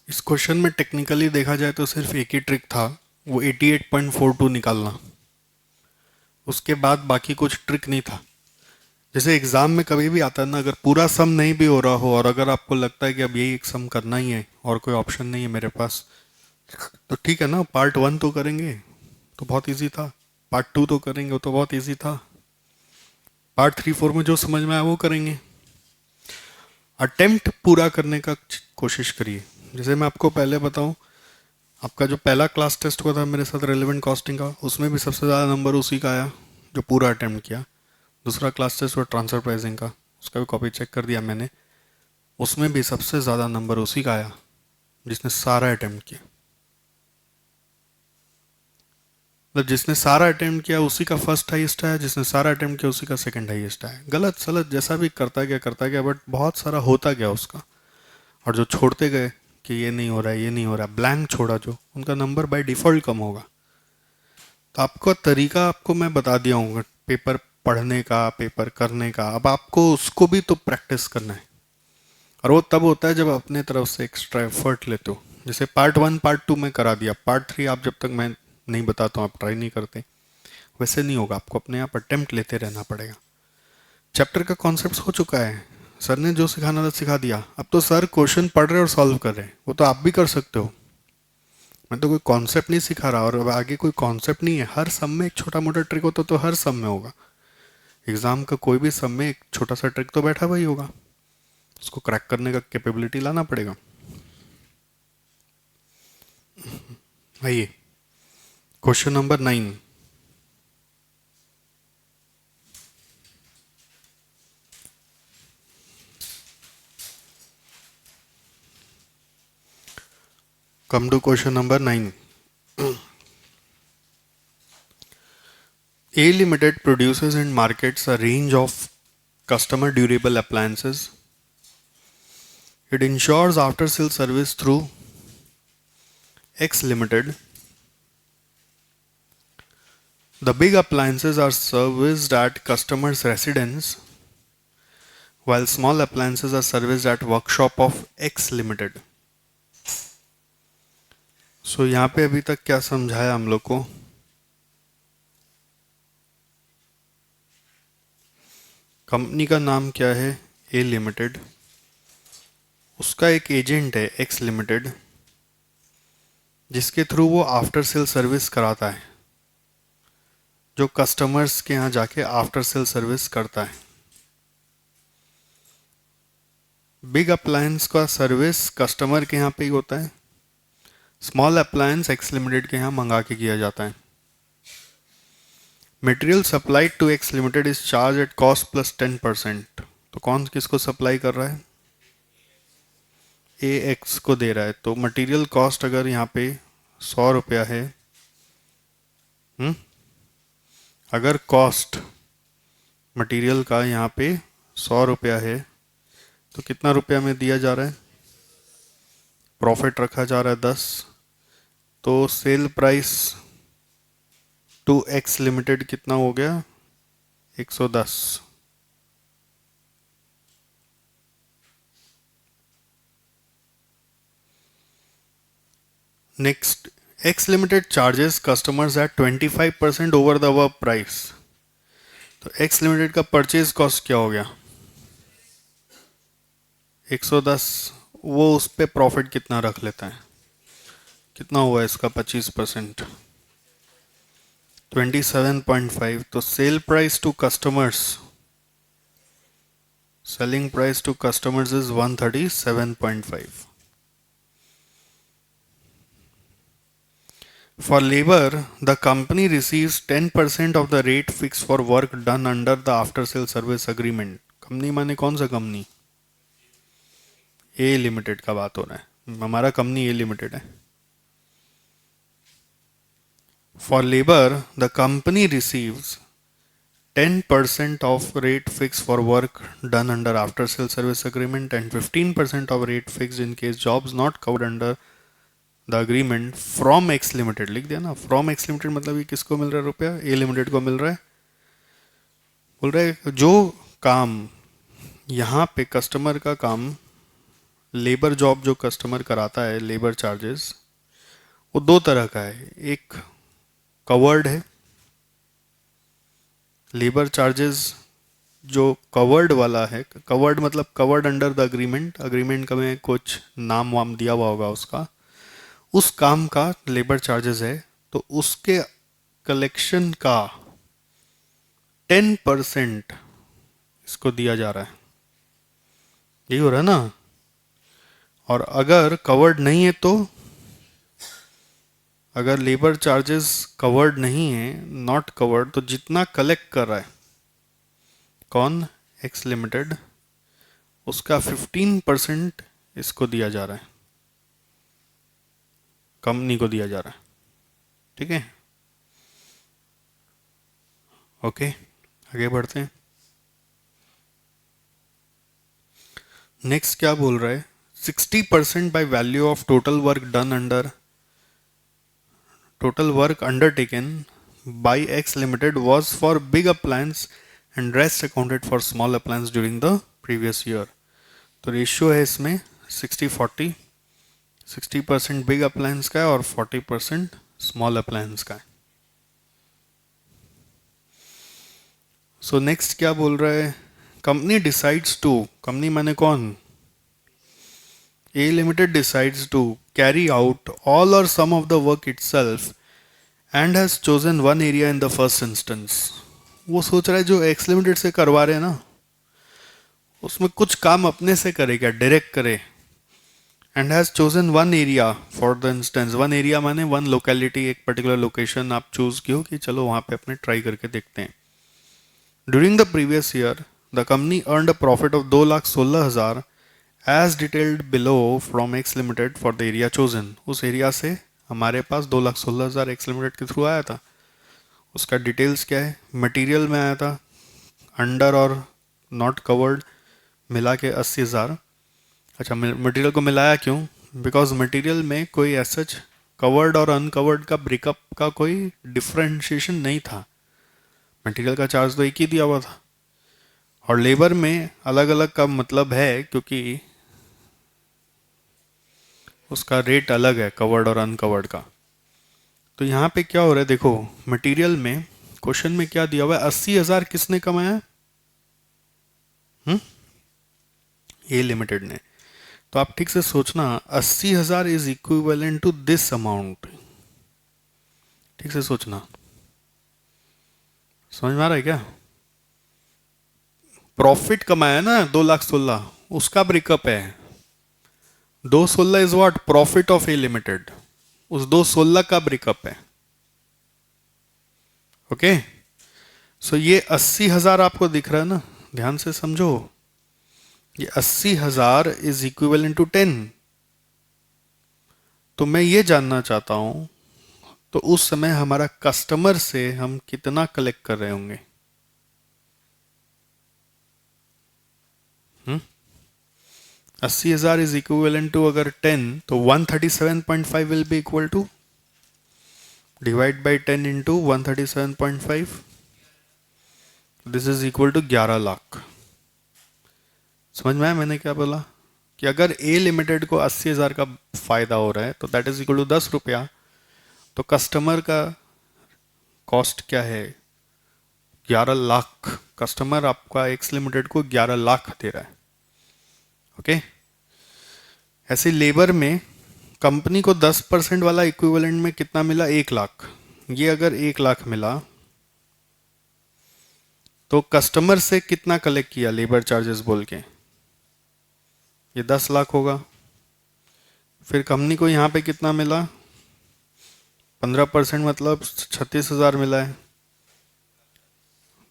इस क्वेश्चन में टेक्निकली देखा जाए तो सिर्फ एक ही ट्रिक था, वो 88.42 निकालना। उसके बाद बाकी कुछ ट्रिक नहीं था। जैसे एग्जाम में कभी भी आता है ना, अगर पूरा सम नहीं भी हो रहा हो और अगर आपको लगता है कि अब यही एक सम करना ही है और कोई ऑप्शन नहीं है मेरे पास, तो ठीक है ना, पार्ट 1 तो करेंगे तो बहुत इजी था, पार्ट 2 तो करेंगे तो बहुत इजी था, पार्ट 3 4 में जो समझ में आया वो करेंगे। अटेम्प्ट पूरा करने का कोशिश करिए। जैसे मैं आपको पहले बताऊं, आपका जो पहला क्लास टेस्ट हुआ था मेरे साथ रेलेवेंट कॉस्टिंग का, उसमें भी सबसे ज़्यादा नंबर उसी का आया जो पूरा अटेम्प्ट किया। दूसरा क्लास टेस्ट हुआ ट्रांसफर प्राइसिंग का, उसका भी कॉपी चेक कर दिया मैंने, उसमें भी सबसे ज़्यादा नंबर उसी का आया जिसने सारा अटेम्प्ट किया। मतलब जिसने सारा अटेम्प्ट किया उसी का फर्स्ट हाईएस्ट आया, जिसने सारा अटेम्प्ट किया उसी का सेकंड हाईएस्ट आया। गलत सलत जैसा भी करता गया बट बहुत सारा होता गया उसका। और जो छोड़ते गए कि ये नहीं हो रहा है ये नहीं हो रहा है, ब्लैंक छोड़ा जो, उनका नंबर बाय डिफ़ॉल्ट कम होगा। तो आपका तरीका आपको मैं बता दिया हूँ पेपर पढ़ने का, पेपर करने का। अब आपको उसको भी तो प्रैक्टिस करना है, और वो तब होता है जब अपने तरफ से एक्स्ट्रा एफर्ट लेते हो। जैसे पार्ट 1 पार्ट 2 में करा दिया, पार्ट 3 आप जब तक मैं नहीं बताता हूँ आप ट्राई नहीं करते, वैसे नहीं होगा। आपको अपने आप अटेम्प्ट लेते रहना पड़ेगा। चैप्टर का कॉन्सेप्ट हो चुका है, सर ने जो सिखाना था सिखा दिया। अब तो सर क्वेश्चन पढ़ रहे और सॉल्व कर रहे हैं, वो तो आप भी कर सकते हो। मैं तो कोई कॉन्सेप्ट नहीं सिखा रहा, और अब आगे कोई कॉन्सेप्ट नहीं है। हर सम में एक छोटा मोटा ट्रिक होता तो हर सम में होगा। एग्जाम का कोई भी सम में एक छोटा सा ट्रिक तो बैठा हुआ ही होगा, उसको क्रैक करने का कैपेबिलिटी लाना पड़ेगा। आइए question number 9। Come to question number 9. A Limited produces and markets a range of customer durable appliances. It ensures after sale service through X Limited. The big appliances are serviced at customers' residence, while small appliances are serviced at workshop of X Limited. So यहाँ पे अभी तक क्या समझाया हम लोग को? कंपनी का नाम क्या है? ए लिमिटेड। उसका एक एजेंट है एक्स लिमिटेड, जिसके थ्रू वो आफ्टर सेल सर्विस कराता है, जो कस्टमर्स के यहाँ जाके आफ्टर सेल सर्विस करता है। बिग अप्लायंस का सर्विस कस्टमर के यहाँ पे ही होता है, स्मॉल अप्लायंस एक्स लिमिटेड के यहाँ मंगा के किया जाता है। Material supplied to X limited is charge at cost plus 10%। तो कौन किसको सप्लाई कर रहा है? ए एक्स को दे रहा है। तो मटेरियल कॉस्ट अगर यहाँ पे 100 रुपया है, अगर कॉस्ट मटेरियल का यहाँ पे 100 रुपया है, तो कितना रुपया में दिया जा रहा है? प्रॉफिट रखा जा रहा है 10। तो sale price to X limited कितना हो गया? 110। Next, X limited charges customers at 25% over the above price. तो एक्स लिमिटेड का परचेज कॉस्ट क्या हो गया? 110। वो उस पे प्रॉफिट कितना रख लेता है? कितना हुआ इसका 25%? 27.5। तो sale price to customers, selling price to customers is 137.5। For labor, the company receives 10% of the rate fixed for work done under the after sale service agreement. Company माने कौन सा कंपनी? ए लिमिटेड का बात हो रहा है, हमारा कंपनी ए लिमिटेड है। For labor, the company receives 10% of rate fixed for work done under after sale service agreement and 15% of rate fixed in case jobs not covered under the agreement from X limited. लिख दिया ना, फ्रॉम एक्स लिमिटेड मतलब ये किसको मिल रहा है रुपया? ए लिमिटेड को मिल रहा है। बोल रहा है जो काम यहाँ पे कस्टमर का काम, लेबर जॉब जो कस्टमर कराता है, लेबर चार्जेस, वो दो तरह का है। एक कवर्ड है, लेबर चार्जेस जो कवर्ड वाला है। कवर्ड मतलब covered under the agreement, agreement का में कुछ नाम वाम दिया हुआ होगा उसका, उस काम का लेबर चार्जेस है। तो उसके कलेक्शन का 10% इसको दिया जा रहा है, यही हो रहा है ना। और अगर कवर्ड नहीं है तो, अगर लेबर चार्जेस कवर्ड नहीं है, नॉट कवर्ड, तो जितना कलेक्ट कर रहा है कौन? एक्स लिमिटेड, उसका 15% इसको दिया जा रहा है, कंपनी को दिया जा रहा है। ठीक है, ओके आगे बढ़ते हैं। नेक्स्ट क्या बोल रहा है? 60% by value of total work done under, total work undertaken by X Limited was for big appliance and rest accounted for small appliance during the previous year. तो रेशियो है इसमें 60-40, 60% बिग अप्लायंस का है और 40% स्मॉल अप्लायंस का है. सो नेक्स्ट क्या बोल रहा है, कंपनी डिसाइड्स टू, कंपनी माने कौन, A Limited decides to carry out all or some of the work itself and has chosen one area in the first instance. वो सोच रहा है जो X Limited से करवा रहे हैं ना उसमें कुछ काम अपने से करेगा, डायरेक्ट करे. And has chosen one area for the instance, one area माने वन लोकेलिटी, एक पर्टिकुलर लोकेशन आप चूज किया कि चलो वहां पे अपने ट्राई करके देखते हैं. During the previous year the company earned a profit of 2,16,000 as detailed below from X limited for the area chosen. उस एरिया से हमारे पास 2,16,000 एक्स लिमिटेड के थ्रू आया था. उसका डिटेल्स क्या है, मटेरियल में आया था अंडर और नॉट कवर्ड मिला के 80,000. अच्छा, मटेरियल को मिलाया क्यों, बिकॉज मटेरियल में कोई सच कवर्ड और अनकवर्ड का ब्रेकअप का कोई डिफ्रेंशिएशन नहीं था. मटेरियल का चार्ज तो एक ही दिया हुआ था. और लेबर में अलग अलग का मतलब है क्योंकि उसका रेट अलग है कवर्ड और अनकवर्ड का. तो यहाँ पे क्या हो रहा है देखो, मटेरियल में क्वेश्चन में क्या दिया हुआ है, 80,000 किसने कमाया, ए लिमिटेड ने. तो आप ठीक से सोचना, 80,000 is equivalent to this amount. ठीक से सोचना, समझ में आ रहा है क्या. प्रॉफिट कमाया ना 2,16,000, उसका ब्रेकअप है. 2,16,000 is what, profit of A limited. उस 2,16,000 का ब्रेकअप है. ओके, सो ये 80,000 आपको दिख रहा है ना, ध्यान से समझो. ये 80,000 इज इक्विवेलेंट टू 10. तो मैं ये जानना चाहता हूं, तो उस समय हमारा कस्टमर से हम कितना कलेक्ट कर रहे होंगे. 80,000 इज इक्विवेलेंट टू अगर 10, तो 137.5 will be equal to, divide by 10 into 137.5, this is equal to 11 lakh. समझ में आया मैंने क्या बोला, कि अगर ए लिमिटेड को 80,000 का फायदा हो रहा है तो दैट इज इक्वल टू 10 रुपया. तो कस्टमर का कॉस्ट क्या है, 11 लाख. कस्टमर आपका एक्स लिमिटेड को 11 लाख दे रहा है. ओके, ऐसे लेबर में कंपनी को 10% वाला इक्विवेलेंट में कितना मिला, 1 लाख. ये अगर 1 लाख मिला तो कस्टमर से कितना कलेक्ट किया लेबर चार्जेस बोल के, ये 10 लाख होगा. फिर कंपनी को यहाँ पे कितना मिला, 15% मतलब 36,000 मिला है.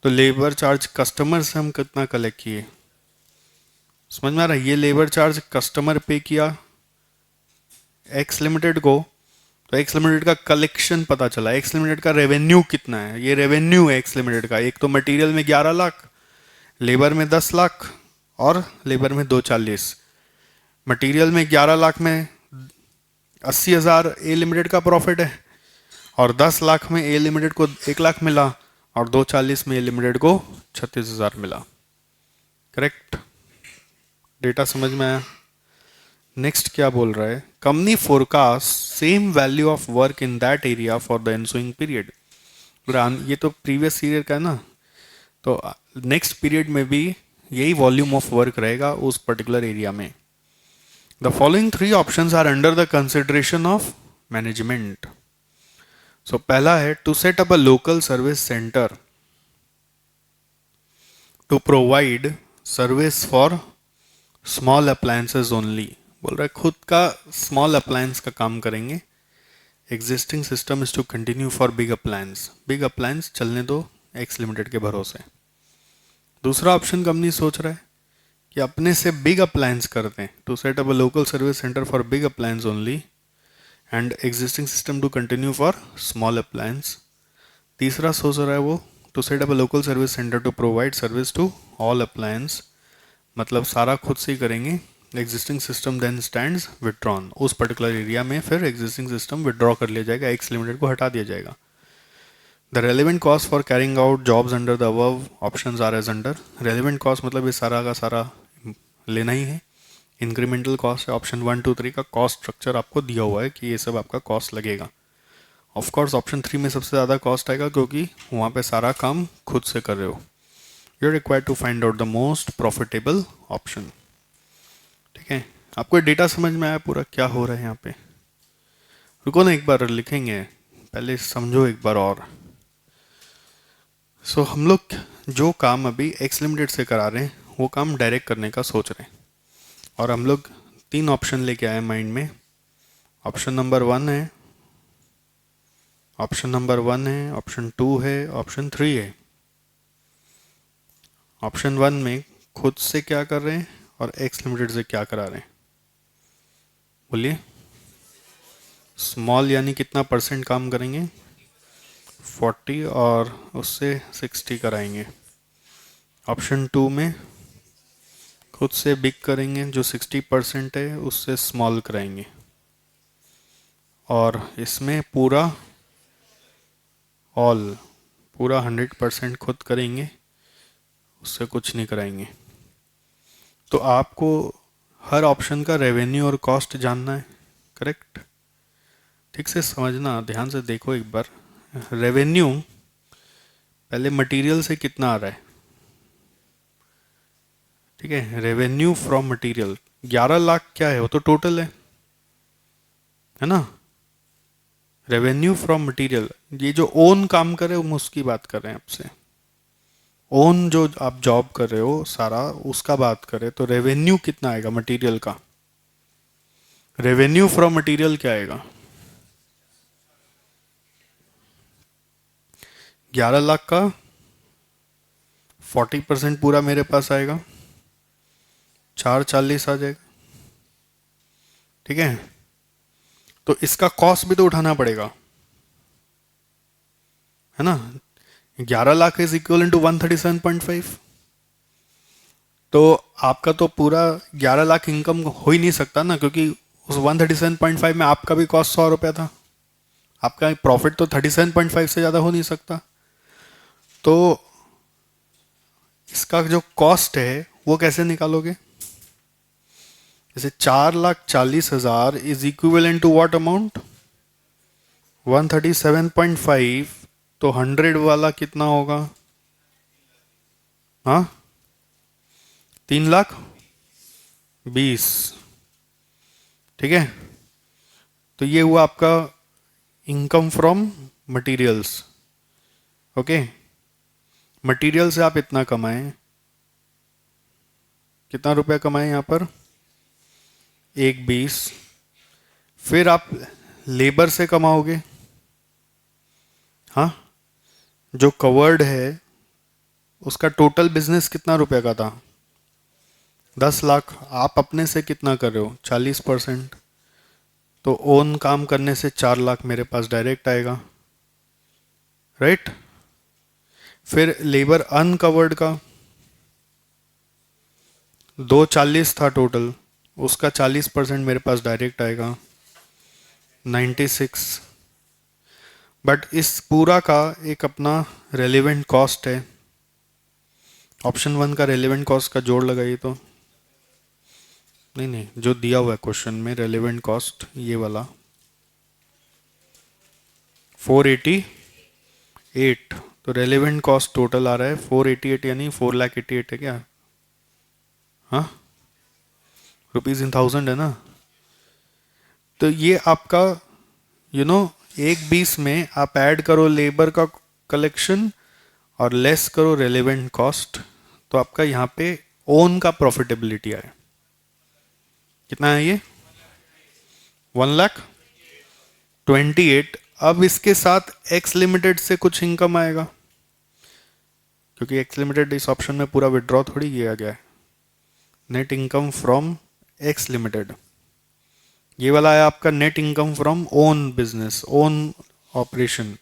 तो लेबर चार्ज कस्टमर से हम कितना कलेक्ट किए, समझ में आ रहा है. ये लेबर चार्ज कस्टमर पे किया एक्स लिमिटेड को, तो एक्स लिमिटेड का कलेक्शन पता चला. एक्स लिमिटेड का रेवेन्यू कितना है, ये रेवेन्यू है एक्स लिमिटेड का. एक तो मटेरियल में 11 लाख, लेबर में 10 लाख और लेबर में 240. मटेरियल में 11 लाख में 80,000 ए लिमिटेड का प्रॉफिट है और 10 लाख में ए लिमिटेड को 1 लाख मिला और 240 में ए लिमिटेड को 36,000 मिला. करेक्ट, डेटा समझ में आया. नेक्स्ट क्या बोल रहा है, company forecast same value of work in that area for the ensuing period. ये तो प्रीवियस ईयर का है ना, तो नेक्स्ट पीरियड में भी यही वॉल्यूम ऑफ वर्क रहेगा उस पर्टिकुलर एरिया में. The following 3 options are under the consideration of management. So पहला है to set up a local service centre to provide service for small appliances only. बोल रहा है खुद का स्मॉल अप्लायंस का काम करेंगे. Existing system is to continue for big appliance. Big appliance चलने दो एक्स लिमिटेड के भरोसे. दूसरा ऑप्शन कंपनी सोच रहा है कि अपने से बिग अप्लायंस करते हैं, to set up a local service centre for big appliance only and existing system to continue for small appliance. तीसरा सोच रहा है वो to set up a local service centre to provide service to all appliance, मतलब सारा खुद से ही करेंगे. Existing system then stands withdrawn. उस पर्टिकुलर एरिया में फिर एग्जिस्टिंग सिस्टम विड्रॉ कर लिया जाएगा, एक्स लिमिटेड को हटा दिया जाएगा. The relevant cost for carrying out jobs under the above options are as under. Relevant cost मतलब ये सारा का सारा लेना ही है। इंक्रीमेंटल कॉस्ट है, ऑप्शन 1 2 3 का कॉस्ट स्ट्रक्चर आपको दिया हुआ है कि ये सब आपका कॉस्ट लगेगा। ऑफ कोर्स ऑप्शन 3 में सबसे ज़्यादा कॉस्ट आएगा क्योंकि वहाँ पे सारा काम खुद से कर रहे हो। You are required to find out the most profitable option. ठीक है, आपको डेटा समझ में आया पूरा क्या हो रहा है यहाँ पे? रुको ना, एक बार लिखेंगे, पहले समझो एक बार और। सो हम लोग जो काम अभी एक्स लिमिटेड से करा रहे हैं वो काम डायरेक्ट करने का सोच रहे हैं, और हम लोग 3 ऑप्शन लेके आए माइंड में। ऑप्शन नंबर 1 है, ऑप्शन नंबर 1 है, ऑप्शन 2 है, ऑप्शन 3 है। ऑप्शन 1 में खुद से क्या कर रहे हैं और एक्स लिमिटेड से क्या करा रहे हैं, बोलिए। स्मॉल यानी कितना परसेंट काम करेंगे? 40, और उससे 60 कराएंगे। ऑप्शन 2 में खुद से बिग करेंगे, जो 60% है उससे स्मॉल कराएंगे, और इसमें पूरा 100% खुद करेंगे, उससे कुछ नहीं कराएंगे। तो आपको हर ऑप्शन का रेवेन्यू और कॉस्ट जानना है, करेक्ट? ठीक से समझना, ध्यान से देखो एक बार। रेवेन्यू पहले मटेरियल से कितना आ रहा है, ठीक है? रेवेन्यू फ्रॉम मटेरियल 11 लाख क्या है, वो तो टोटल है ना? रेवेन्यू फ्रॉम मटेरियल, ये जो ओन काम करे हम उसकी बात कर रहे हैं आपसे। ओन जो आप जॉब कर रहे हो सारा उसका बात करें तो रेवेन्यू कितना आएगा मटेरियल का? रेवेन्यू फ्रॉम मटेरियल क्या आएगा? 11 लाख का 40% पूरा मेरे पास आएगा, 440 आ जाएगा। ठीक है, तो इसका कॉस्ट भी तो उठाना पड़ेगा, है ना? 11 लाख इज इक्वल टू 137.5। तो आपका तो पूरा 11 लाख इनकम हो ही नहीं सकता ना, क्योंकि उस 137.5 में आपका भी कॉस्ट 100 रुपया था। आपका प्रॉफिट तो 37.5 से ज़्यादा हो नहीं सकता। तो इसका जो कॉस्ट है वो कैसे निकालोगे? जैसे 4,40,000 is equivalent to what amount? 137.5। तो 100 वाला कितना होगा? हाँ, 3,20,000। ठीक है, तो ये हुआ आपका income from materials. Okay, material से आप इतना कमाएं, कितना रुपया कमाएं यहाँ पर? 1,20,000। फिर आप लेबर से कमाओगे, हाँ, जो कवर्ड है उसका टोटल बिजनेस कितना रुपए का था? 10 लाख। आप अपने से कितना कर रहे हो? 40%। तो ओन काम करने से 4 लाख मेरे पास डायरेक्ट आएगा, राइट? फिर लेबर अनकवर्ड का 240 था टोटल, उसका 40% मेरे पास डायरेक्ट आएगा, 96। बट इस पूरा का एक अपना रेलेवेंट कॉस्ट है। ऑप्शन 1 का रेलेवेंट कॉस्ट का जोड़ लगाइए तो नहीं, जो दिया हुआ है क्वेश्चन में रेलेवेंट कॉस्ट ये वाला 488। तो रेलेवेंट कॉस्ट टोटल आ रहा है 488, यानी 4,88,000 है क्या? हाँ, रुपीज इन थाउजेंड है ना? तो ये आपका एक 20 में आप ऐड करो लेबर का कलेक्शन और लेस करो रेलेवेंट कॉस्ट, तो आपका यहाँ पे ओन का प्रॉफिटेबिलिटी आए। कितना है ये? 1,28,000। अब इसके साथ एक्स लिमिटेड से कुछ इनकम आएगा, क्योंकि एक्स लिमिटेड इस ऑप्शन में पूरा विड्रॉ थोड़ी किया गया है। Net income from X limited, ये वाला है आपका net income from own business, own operation.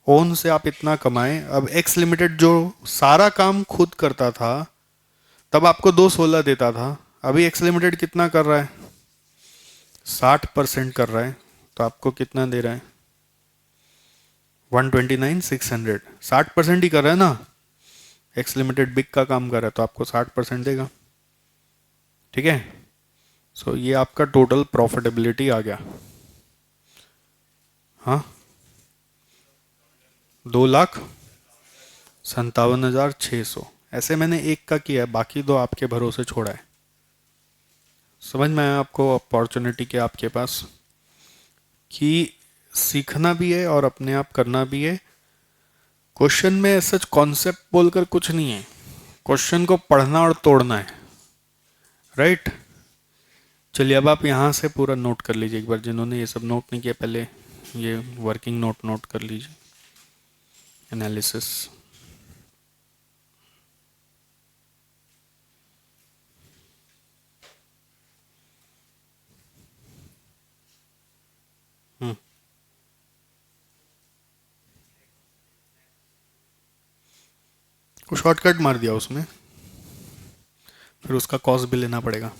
Own से आप इतना कमाएं। अब एक्स लिमिटेड जो सारा काम खुद करता था तब आपको 216 देता था, अभी एक्स लिमिटेड कितना कर रहा है? 60% कर रहा है, तो आपको कितना दे रहा है? 129,600, 60% ही कर रहा है ना, एक्स लिमिटेड बिग का काम कर रहा है तो आपको 60% देगा। ठीक है, सो ये आपका टोटल प्रॉफिटेबिलिटी आ गया। हाँ, 2,57,600। ऐसे मैंने एक का किया है, बाकी दो आपके भरोसे छोड़ा है। समझ में आया आपको अपॉर्चुनिटी के आपके पास कि सीखना भी है और अपने आप करना भी है। क्वेश्चन में सच कॉन्सेप्ट बोलकर कुछ नहीं है, क्वेश्चन को पढ़ना और तोड़ना है। राइट, चलिए अब आप यहाँ से पूरा नोट कर लीजिए एक बार, जिन्होंने ये सब नोट नहीं किया पहले ये वर्किंग नोट नोट कर लीजिए। एनालिसिस, को शॉर्टकट मार दिया उसमें, फिर उसका कॉस्ट भी लेना पड़ेगा।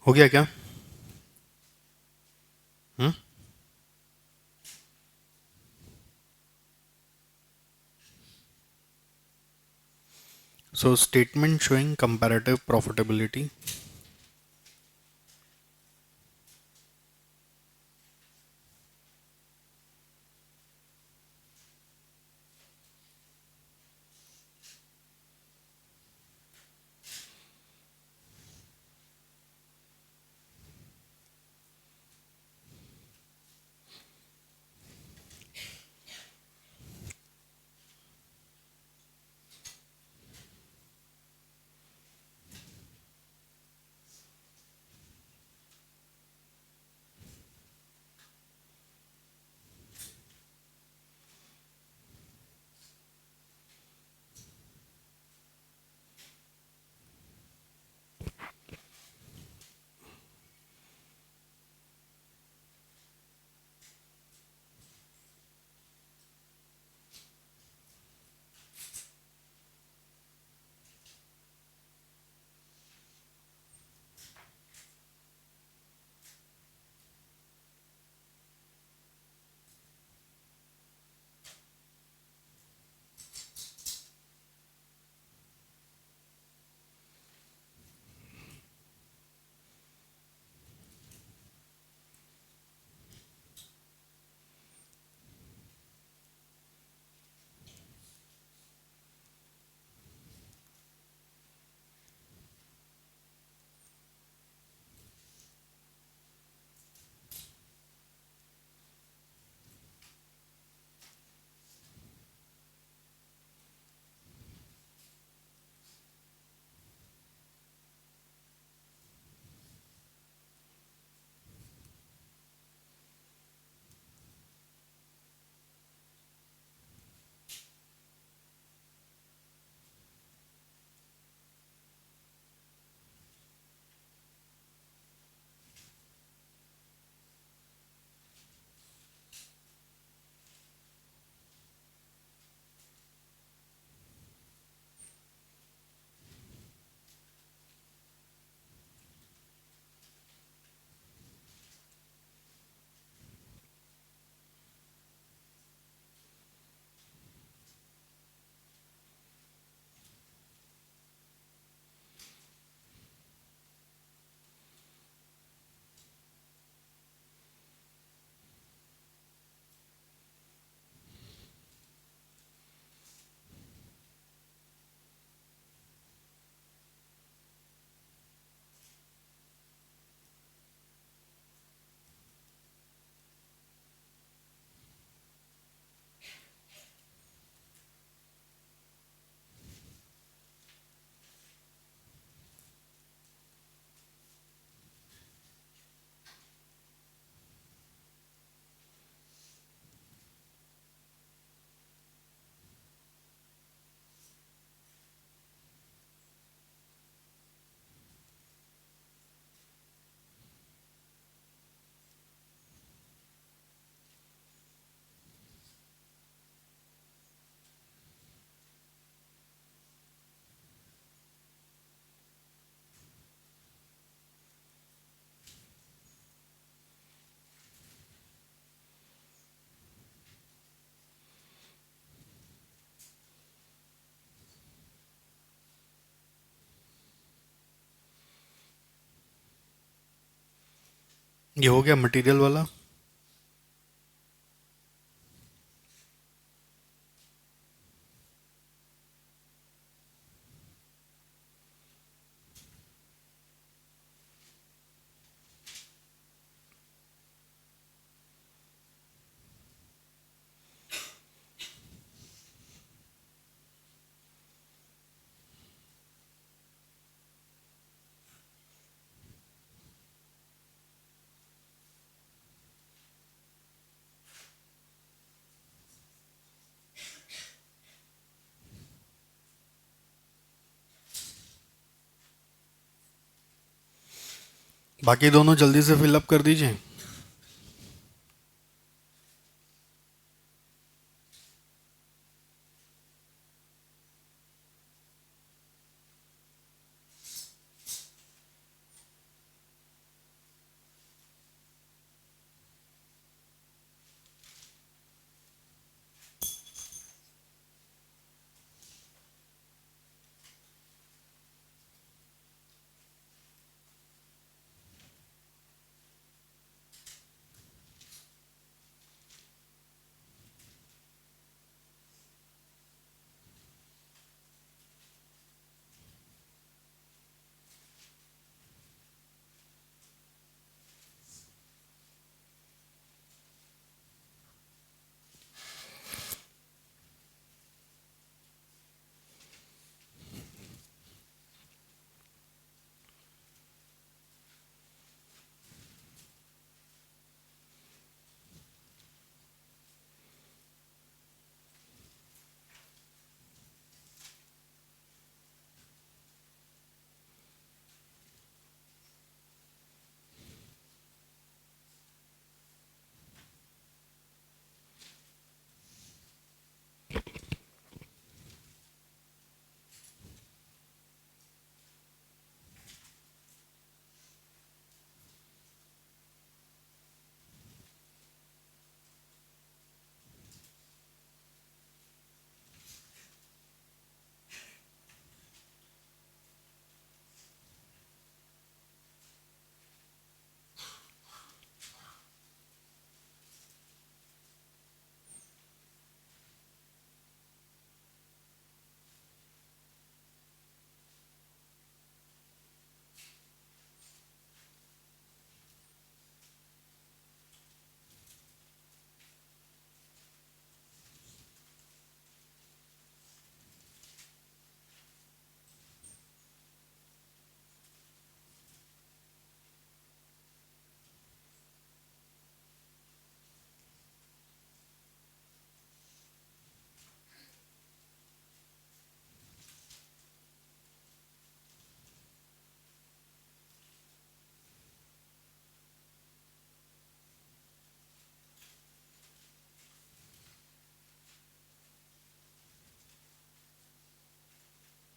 हो गया क्या? हम्म, so statement showing comparative profitability. ये हो गया मटेरियल वाला। बाकी दोनों जल्दी से फिलअप कर दीजिए।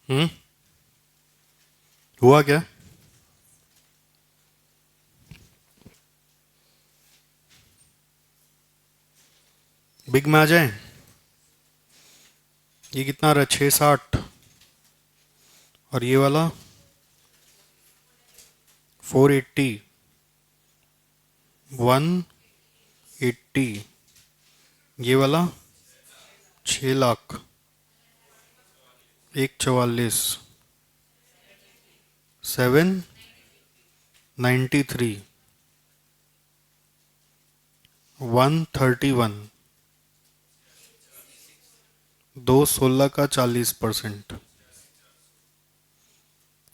हम्म। हुआ क्या? बिग में आ जाए। ये कितना रहा? 660। और ये वाला 480, 180। ये वाला 6 लाख, 144, 793, 131। 216 का 40%,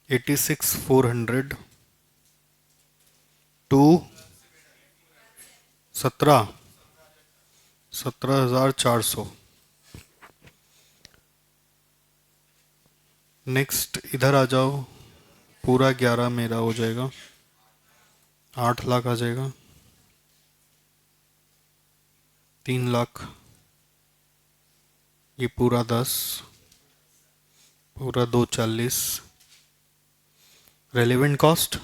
86,400, 17, 17,400। नेक्स्ट इधर आ जाओ। पूरा 11 मेरा हो जाएगा, 8 लाख आ जाएगा। 3 लाख। ये पूरा 10, पूरा 240। Relevant cost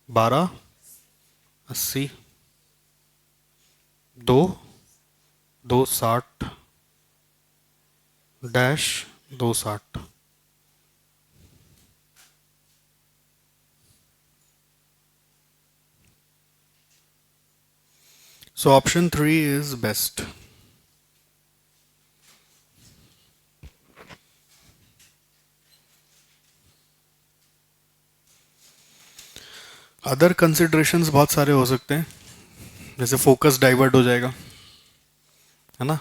1280, 260 dash 260। So option 3 is best. Other considerations बहुत सारे हो सकते हैं, जैसे फोकस डाइवर्ट हो जाएगा, है ना।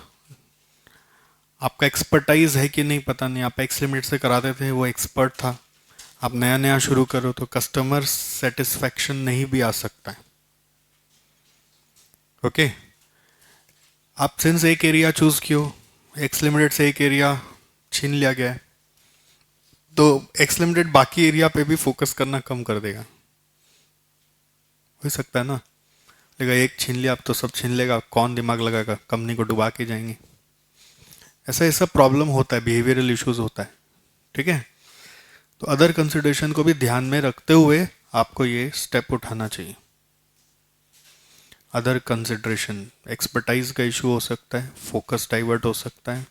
आपका एक्सपर्टाइज है कि नहीं पता नहीं, आप एक्स लिमिट से कराते थे, वो एक्सपर्ट था, आप नया नया शुरू करो तो कस्टमर सेटिस्फैक्शन नहीं भी आ सकता है। ओके, आप सिंस एक एरिया चूज कियो, एक्स लिमिटेड से एक एरिया छीन लिया गया है, तो एक्स लिमिटेड बाकी एरिया पे भी फोकस करना कम कर देगा, हो सकता है ना। लेकिन एक छीन लिया, आप तो सब छीन लेगा, कौन दिमाग लगाएगा, कंपनी को डुबा के जाएंगे। ऐसा ऐसा प्रॉब्लम होता है, बिहेवियरल इश्यूज होता है, ठीक है। तो अदर कंसिडरेशन को भी ध्यान में रखते हुए आपको ये स्टेप उठाना चाहिए। अदर कंसिडरेशन, एक्सपर्टाइज का इशू हो सकता है, फोकस डाइवर्ट हो सकता है,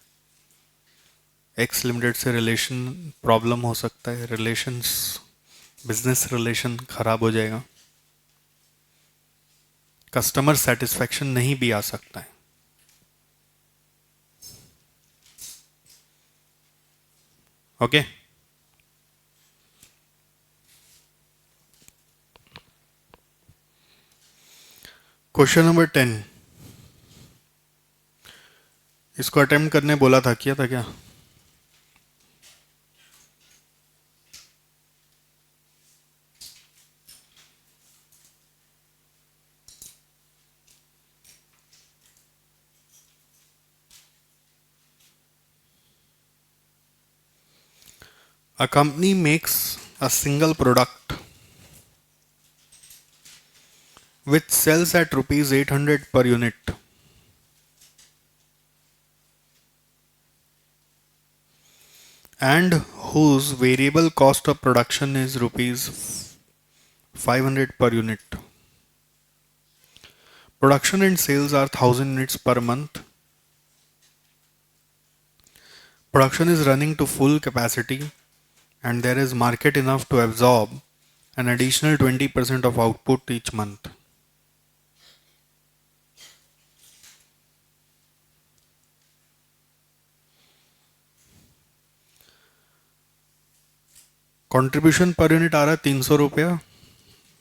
एक्स लिमिटेड से रिलेशन प्रॉब्लम हो सकता है, रिलेशंस बिजनेस रिलेशन खराब हो जाएगा, कस्टमर सेटिस्फैक्शन नहीं भी आ सकता है। ओके, क्वेश्चन नंबर 10, इसको अटेम्प्ट करने बोला था, किया था क्या? A company makes a single product which sells at rupees 800 per unit and whose variable cost of production is rupees 500 per unit. Production and sales are 1000 units per month. Production is running to full capacity and there is market enough to absorb an additional 20% of output each month. Contribution per unit आ रहा है 300 रुपया,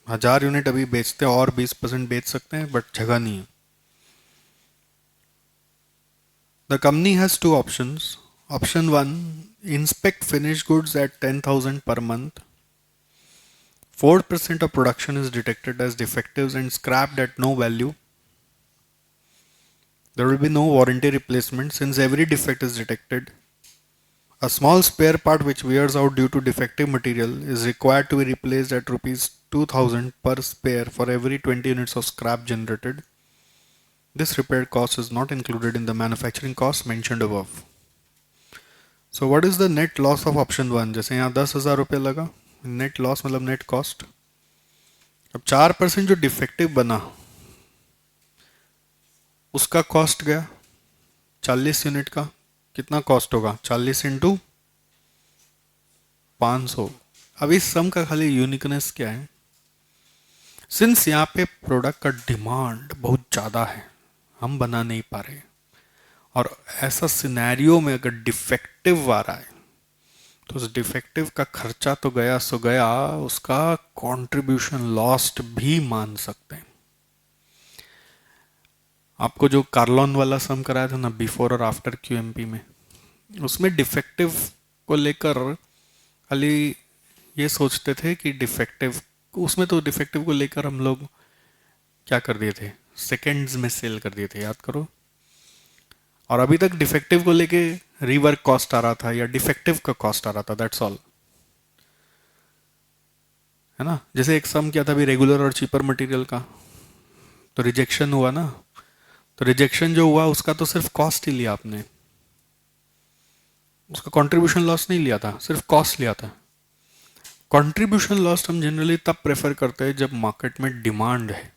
1000 यूनिट अभी बेचते हैं और 20% बेच सकते हैं, बट जगह नहीं है। The company has two options. Option 1, inspect finished goods at 10,000 per month. 4% of production is detected as defectives and scrapped at no value. There will be no warranty replacement since every defect is detected. A small spare part which wears out due to defective material is required to be replaced at rupees 2000 per spare for every 20 units of scrap generated. This repair cost is not included in the manufacturing cost mentioned above. So what is the net loss of option 1? जैसे यहाँ 10,000 रुपये लगा, नेट लॉस मतलब नेट कॉस्ट। अब 4% जो डिफेक्टिव बना उसका कॉस्ट गया 40 यूनिट का, कितना कॉस्ट होगा? 40 इंटू 500। अब इस सम का खाली यूनिकनेस क्या है, सिंस यहाँ पे प्रोडक्ट का डिमांड बहुत ज़्यादा है, हम बना नहीं पा रहे, और ऐसा सिनेरियो में अगर डिफेक्टिव आ रहा है तो उस डिफेक्टिव का खर्चा तो गया सो गया, उसका कंट्रीब्यूशन लॉस्ट भी मान सकते हैं। आपको जो कार्लॉन वाला सम कराया था ना, बिफोर और आफ्टर क्यूएमपी में, उसमें डिफेक्टिव को लेकर खाली ये सोचते थे कि डिफेक्टिव, उसमें तो डिफेक्टिव को लेकर हम लोग क्या कर दिए थे, सेकेंड्स में सेल कर दिए थे, याद करो। और अभी तक डिफेक्टिव को लेके रीवर्क कॉस्ट आ रहा था या डिफेक्टिव का कॉस्ट आ रहा था, दैट्स ऑल, है ना। जैसे एक सम क्या था अभी, रेगुलर और चीपर मटेरियल का, तो रिजेक्शन हुआ ना, तो रिजेक्शन जो हुआ उसका तो सिर्फ कॉस्ट ही लिया आपने, उसका कंट्रीब्यूशन लॉस नहीं लिया था, सिर्फ कॉस्ट लिया था। कंट्रीब्यूशन लॉस हम जनरली तब प्रेफर करते हैं जब मार्केट में डिमांड है,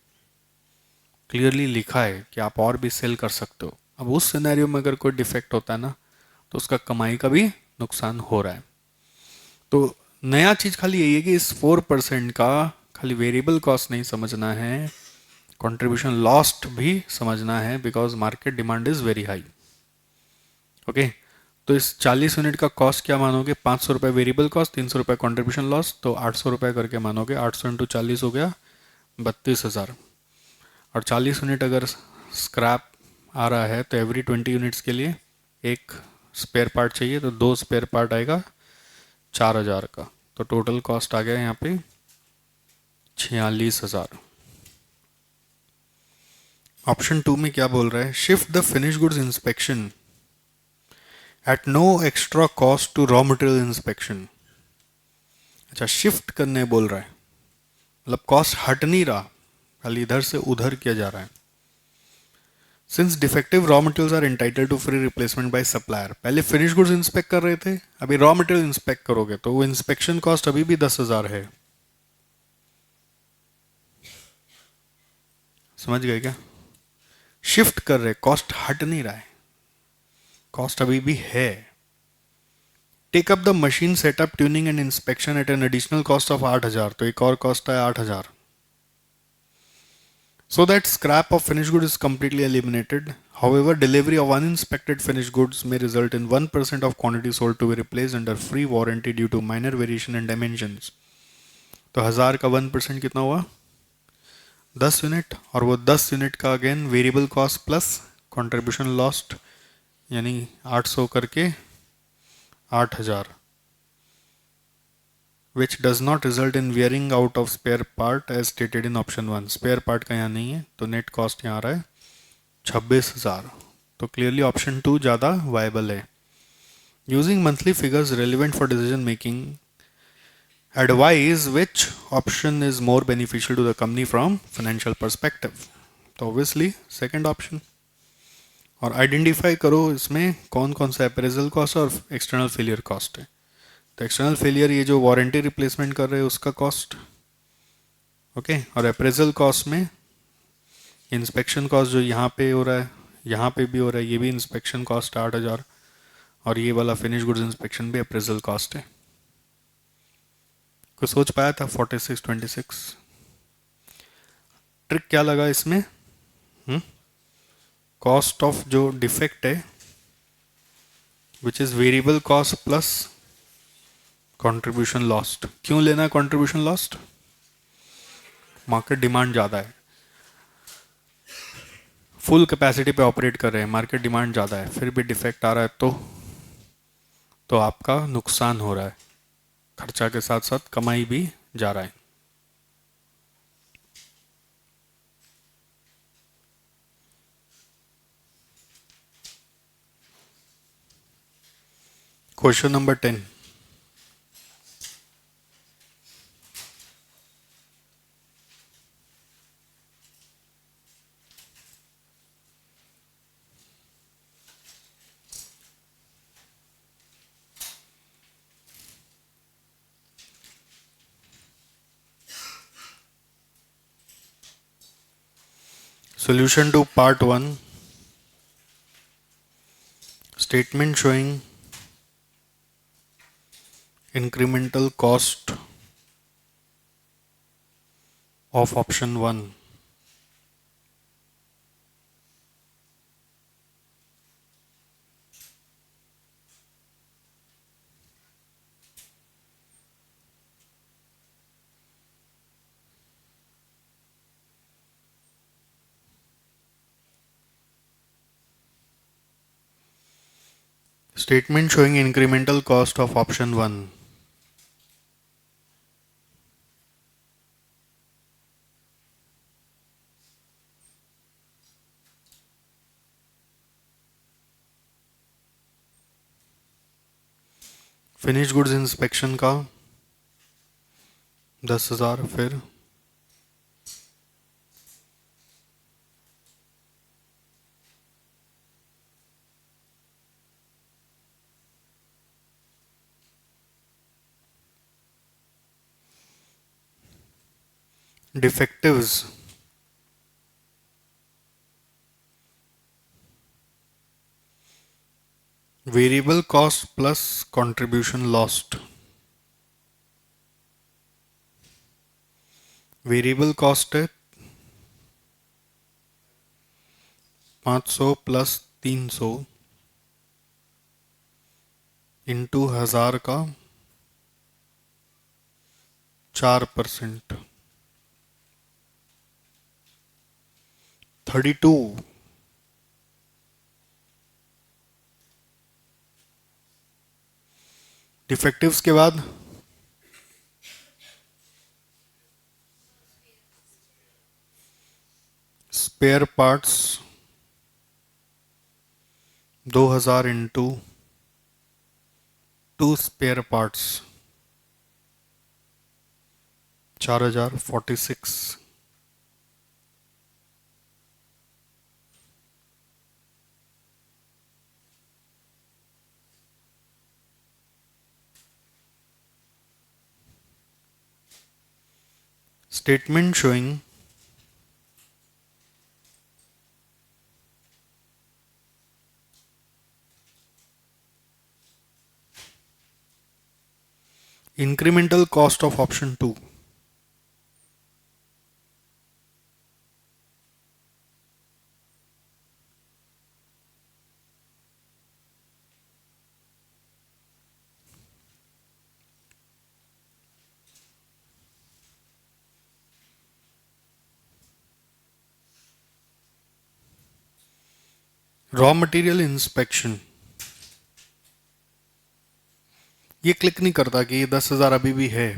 क्लियरली लिखा है कि आप और भी सेल कर सकते हो। अब उस सिनेरियो में अगर कोई डिफेक्ट होता है ना, तो उसका कमाई का भी नुकसान हो रहा है। तो नया चीज खाली यही है कि इस 4% का खाली वेरिएबल कॉस्ट नहीं समझना है, कंट्रीब्यूशन लॉस्ट भी समझना है because market demand is very high. Okay, तो इस 40 यूनिट का कॉस्ट क्या मानोगे? 500 रुपये वेरिएबल कॉस्ट, 300 रुपये कॉन्ट्रीब्यूशन लॉस, तो 800 रुपये करके मानोगे। 800 इंटू 40 हो गया 32,000। और 40 यूनिट अगर स्क्रैप आ रहा है तो एवरी 20 यूनिट्स के लिए एक स्पेयर पार्ट चाहिए, तो 2 स्पेयर पार्ट आएगा 4,000 का। तो टोटल कॉस्ट आ गया यहाँ पे 46,000। ऑप्शन 2 में क्या बोल रहा है? Shift the finish goods inspection at no extra cost to raw material inspection. अच्छा, शिफ्ट करने बोल रहा है, मतलब कॉस्ट हट नहीं रहा, खाली इधर से उधर किया जा रहा है। Since defective raw materials are entitled to free replacement by supplier. पहले फिनिश गुड्स इंस्पेक्ट कर रहे थे, अभी रॉ मटेरियल इंस्पेक्ट करोगे तो वो इंस्पेक्शन कॉस्ट अभी भी 10,000 है। समझ गए क्या? शिफ्ट कर रहे, कॉस्ट हट नहीं रहा है, कॉस्ट अभी भी है। Take up the machine setup tuning and inspection at an additional cost of 8,000, तो एक और कॉस्ट है 8,000। So that scrap of finished goods is completely eliminated. However, delivery of uninspected finished goods may result in 1% of quantity sold to be replaced under free warranty due to minor variation in dimensions. तो 1000 का 1% कितना हुआ? 10 यूनिट, और वो 10 यूनिट का again variable cost plus contribution lost, यानी 800 करके 8,000, which does not result in wearing out of spare part as stated in option 1. Spare part का यहाँ नहीं है, तो नेट कॉस्ट यहाँ आ रहा है 26,000। तो क्लियरली ऑप्शन 2 ज़्यादा वायबल है। Using monthly figures relevant for decision making, advise which option is more beneficial to the company from financial perspective. तो ऑब्वियसली सेकेंड ऑप्शन। और आइडेंटिफाई करो इसमें कौन कौन सा अप्रेजल कॉस्ट और एक्सटर्नल फेलियर कॉस्ट है। तो एक्सटर्नल फेलियर ये जो वारंटी रिप्लेसमेंट कर रहे हैं उसका कॉस्ट, ओके, और अप्रेजल कॉस्ट में इंस्पेक्शन कॉस्ट जो यहाँ पे हो रहा है, यहाँ पे भी हो रहा है, ये भी इंस्पेक्शन कॉस्ट 8,000, और ये वाला फिनिश गुड्स इंस्पेक्शन भी अप्रेजल कॉस्ट है। कुछ सोच पाया था? 4626 ट्रिक क्या लगा इसमें? कॉस्ट ऑफ जो डिफेक्ट है which is variable cost plus contribution lost. क्यों लेना है कंट्रीब्यूशन लॉस्ट? मार्केट डिमांड ज़्यादा है, फुल कैपेसिटी पे ऑपरेट कर रहे हैं, मार्केट डिमांड ज़्यादा है, फिर भी डिफेक्ट आ रहा है तो आपका नुकसान हो रहा है, खर्चा के साथ साथ कमाई भी जा रहा है। Question number 10। Solution to part 1. Statement showing incremental cost of option 1. Statement showing incremental cost of option 1. Finish goods inspection का 10,000, फिर डिफेक्टिव्स, variable cost plus contribution lost. Variable cost है 500 प्लस 300 इंटू 1000 का 4%, 32। डिफेक्टिव्स के बाद spare parts 2000 into 2 spare parts 4000, 46। Statement showing incremental cost of option 2, raw material inspection. ये क्लिक नहीं करता कि ये 10,000 अभी भी है।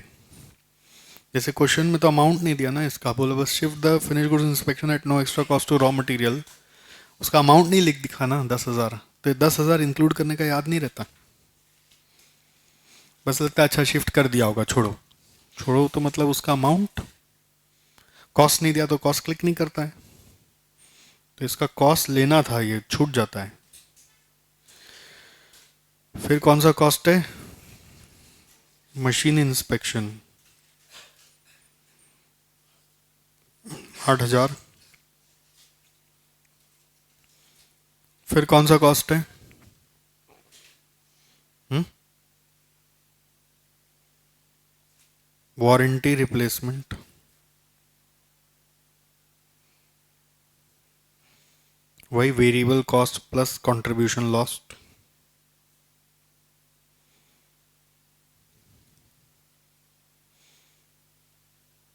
जैसे क्वेश्चन में तो अमाउंट नहीं दिया ना इसका, बोला बस shift the finish goods inspection at no extra cost to raw material. उसका अमाउंट नहीं लिख दिखा ना 10,000, तो ये 10,000 इंक्लूड करने का याद नहीं रहता, बस लगता है अच्छा शिफ्ट कर दिया होगा। छोड़ो छोड़ो तो मतलब उसका अमाउंट, कॉस्ट नहीं दिया तो कॉस्ट क्लिक नहीं करता है, तो इसका कॉस्ट लेना था, ये छूट जाता है। फिर कौन सा कॉस्ट है? Machine inspection 8,000। फिर कौन सा कॉस्ट है? वारंटी रिप्लेसमेंट, वही variable cost plus contribution lost.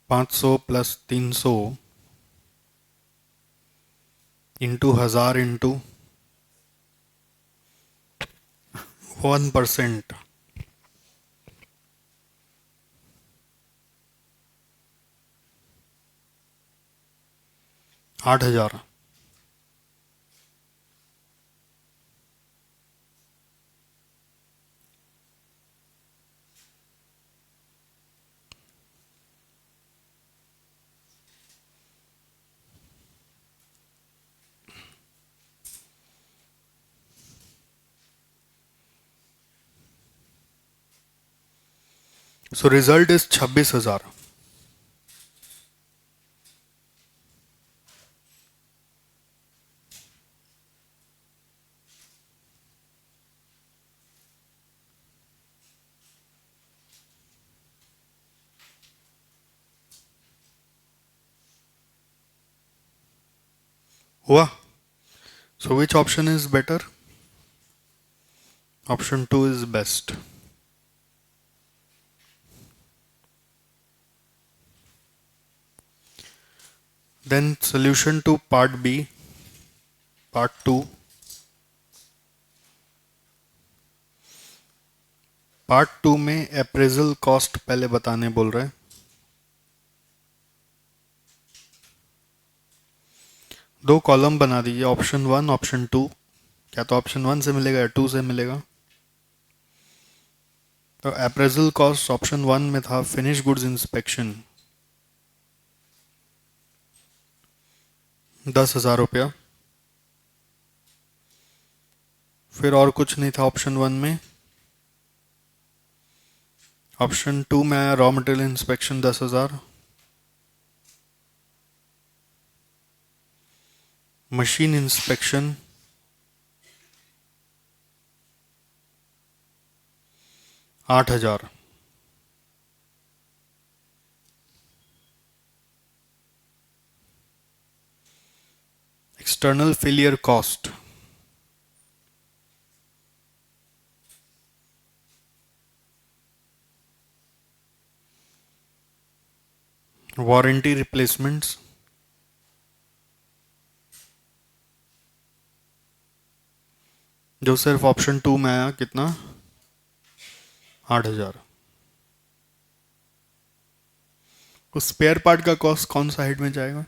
$500 plus 300 into 1000 into 1%, 8,000। So result is 26,000। हुआ? So which option is better? Option 2 is best. Then solution to part B, part 2। Part 2 में अप्रेजल कॉस्ट पहले बताने बोल रहे हैं। दो कॉलम बना दीजिए, ऑप्शन 1 ऑप्शन 2। क्या तो ऑप्शन 1 से मिलेगा या 2 से मिलेगा? तो अप्रेजल कॉस्ट ऑप्शन 1 में था फिनिश गुड्स इंस्पेक्शन 10,000 रुपया। फिर और कुछ नहीं था ऑप्शन 1 में। ऑप्शन 2 में आया raw material inspection 10,000, machine inspection 8,000, external failure cost, warranty replacements, जो सिर्फ ऑप्शन 2 में आया कितना, 8,000। उस स्पेयर पार्ट का कॉस्ट कौन सा हेड में जाएगा,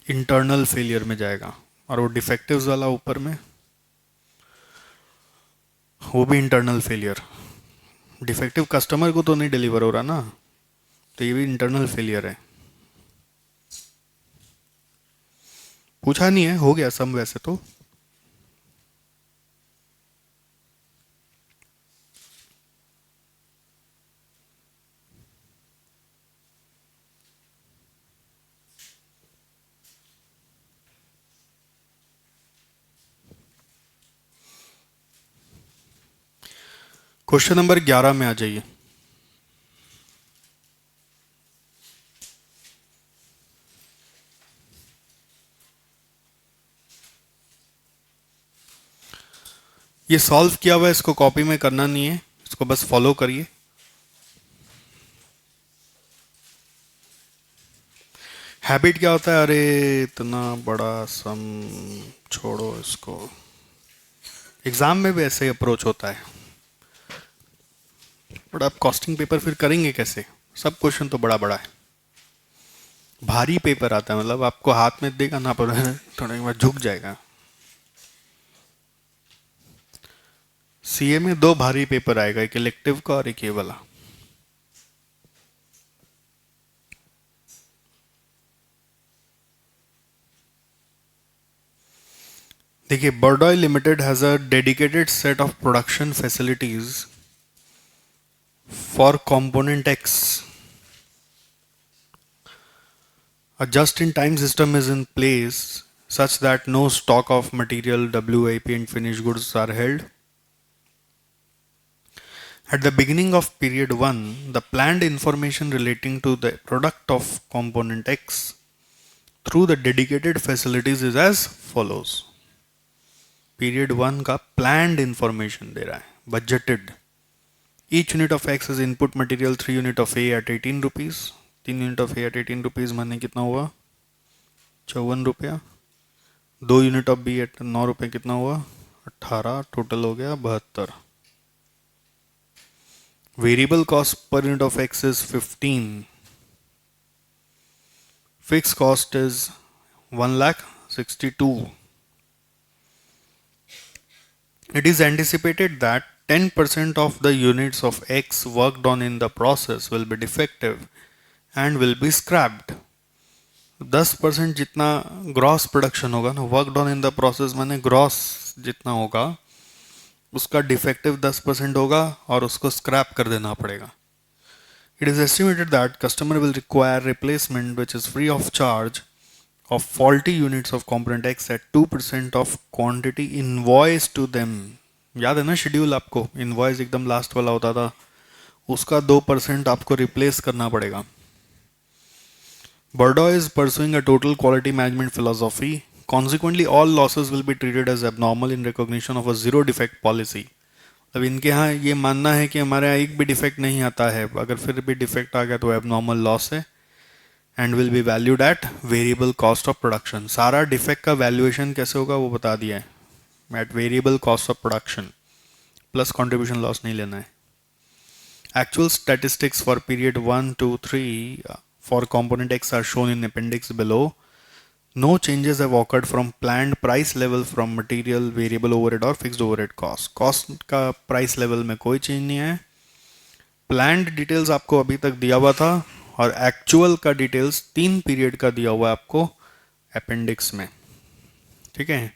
इंटरनल फेलियर में जाएगा। और वो डिफेक्टिव्स वाला ऊपर में, वो भी इंटरनल फेलियर, डिफेक्टिव कस्टमर को तो नहीं डिलीवर हो रहा ना, तो ये भी इंटरनल फेलियर है। पूछा नहीं है, हो गया सम वैसे तो। क्वेश्चन नंबर 11 में आ जाइए। ये सॉल्व किया हुआ है, इसको कॉपी में करना नहीं है, इसको बस फॉलो करिए। हैबिट क्या होता है, अरे इतना बड़ा सम छोड़ो इसको, एग्जाम में भी ऐसे ही अप्रोच होता है। बट आप कॉस्टिंग पेपर फिर करेंगे कैसे, सब क्वेश्चन तो बड़ा बड़ा है, भारी पेपर आता है, मतलब आपको हाथ में देगा ना पर थोड़ा एक बार झुक जाएगा। सीए में 2 भारी पेपर आएगा, एक इलेक्टिव का और एक ये वाला। देखिए, Burdoy limited has a dedicated set of production facilities for component X. A just-in-time system is in place such that no stock of material, WIP and finished goods are held. At the beginning of period 1, the planned information relating to the product of component X through the dedicated facilities is as follows. Period 1 का planned information दे रहा है, budgeted. Each unit of X is input material, 3 unit of A at 18 rupees. 3 unit of A at 18 rupees माने कितना हुआ, 54 रुपया। 2 यूनिट ऑफ बी एट 9 रुपये कितना हुआ, 18, टोटल हो गया 72। Variable cost per unit of x is 15, fix cost is 1,62,000। It is anticipated that 10% of the units of X worked on in the process will be defective and will be scrapped. 10% जितना ग्रॉस प्रोडक्शन होगा ना, work on in the process माने ग्रॉस जितना होगा उसका डिफेक्टिव 10% होगा और उसको स्क्रैप कर देना पड़ेगा। It is estimated that customer will require replacement which is free of charge of faulty units of component X at 2% of quantity invoice to them। याद है ना शेड्यूल, आपको इनवॉइस एकदम लास्ट वाला होता था, उसका 2% आपको रिप्लेस करना पड़ेगा। Bordeaux is pursuing a total quality management philosophy. Consequently, all losses will be treated as abnormal in recognition of a zero defect policy। अब इनके यहाँ ये मानना है कि हमारे यहाँ एक भी डिफेक्ट नहीं आता है, अगर फिर भी डिफेक्ट आ गया तो एबनॉर्मल लॉस है and will be valued at variable cost of production. सारा डिफेक्ट का वैल्यूएशन कैसे होगा वो बता दिया है, at variable cost of production plus contribution loss नहीं लेना है। Actual statistics for period 1 2 3 for component X are shown in appendix below. No changes have occurred from planned price level from material, variable overhead or fixed overhead cost. Cost का price level में कोई change नहीं है। Planned details आपको अभी तक दिया हुआ था और actual का details 3 पीरियड का दिया हुआ है आपको appendix में, ठीक है।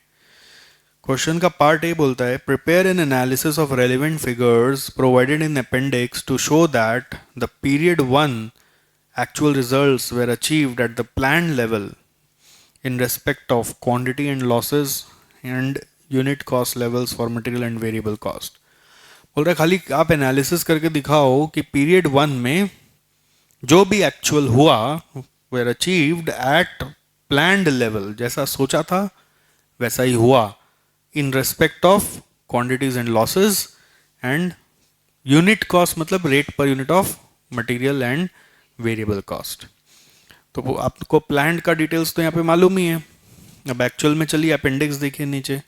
क्वेश्चन का पार्ट ए बोलता है prepare an analysis of relevant figures provided in appendix two show that the period 1 actual results were achieved at the planned level in respect of quantity and losses and unit cost levels for material and variable cost। बोल रहा है खाली आप एनालिसिस करके दिखाओ कि पीरियड 1 में जो भी एक्चुअल हुआ were achieved at planned level, जैसा सोचा था वैसा ही हुआ, in respect of quantities and losses and unit cost, मतलब rate per unit of material and variable cost. तो वो आपको प्लान्ड का डिटेल्स तो यहाँ पे मालूम ही है। अब एक्चुअल में चलिए अपेंडिक्स देखिए नीचे,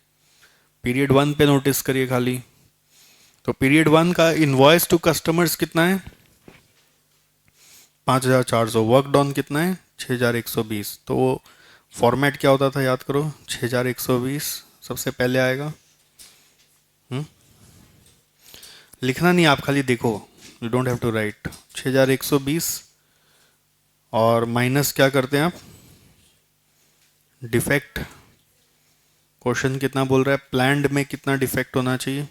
पीरियड 1 पे नोटिस करिए खाली। तो पीरियड 1 का इनवॉइस टू कस्टमर्स कितना है 5400, वर्क डॉन कितना है 6120। तो वो फॉर्मेट क्या होता था याद करो, 6120 सबसे पहले आएगा। लिखना नहीं, आप खाली देखो, you don't have to write. 6120 और माइनस क्या करते हैं आप, डिफेक्ट। क्वेश्चन कितना बोल रहा है, प्लान्ड में कितना डिफेक्ट होना चाहिए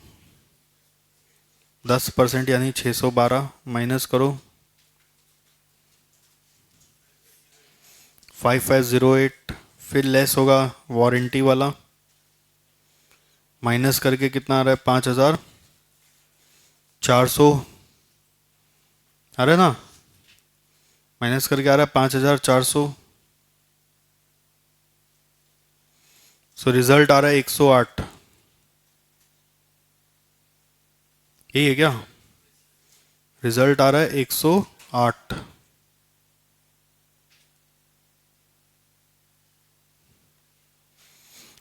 10% यानी 612, माइनस करो 5508, फिर लेस होगा वारंटी वाला, माइनस करके कितना आ रहा है 5400 आ रहा है ना, माइनस करके आ रहा है 5400। सो रिजल्ट आ रहा है 108, यही है क्या, रिजल्ट आ रहा है 108।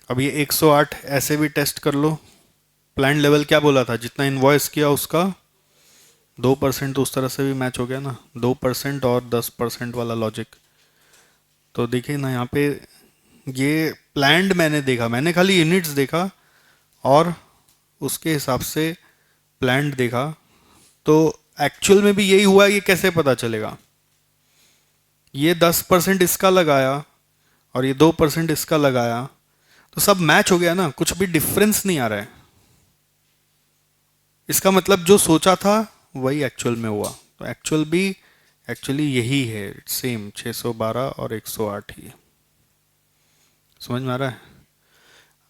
अब ये 108 ऐसे भी टेस्ट कर लो, प्लान लेवल क्या बोला था, जितना इनवॉइस किया उसका 2%, तो उस तरह से भी मैच हो गया ना, 2% और 10% वाला लॉजिक। तो देखिए ना यहाँ पे ये प्लान्ड मैंने देखा, मैंने खाली यूनिट्स देखा और उसके हिसाब से प्लान्ड देखा, तो एक्चुअल में भी यही हुआ, ये कैसे पता चलेगा, ये 10% इसका लगाया और ये 2% इसका लगाया, तो सब मैच हो गया ना, कुछ भी डिफरेंस नहीं आ रहा है। इसका मतलब जो सोचा था वही एक्चुअल में हुआ, तो एक्चुअल भी एक्चुअली यही है, सेम 612 और 108 ही। समझ में आ रहा है,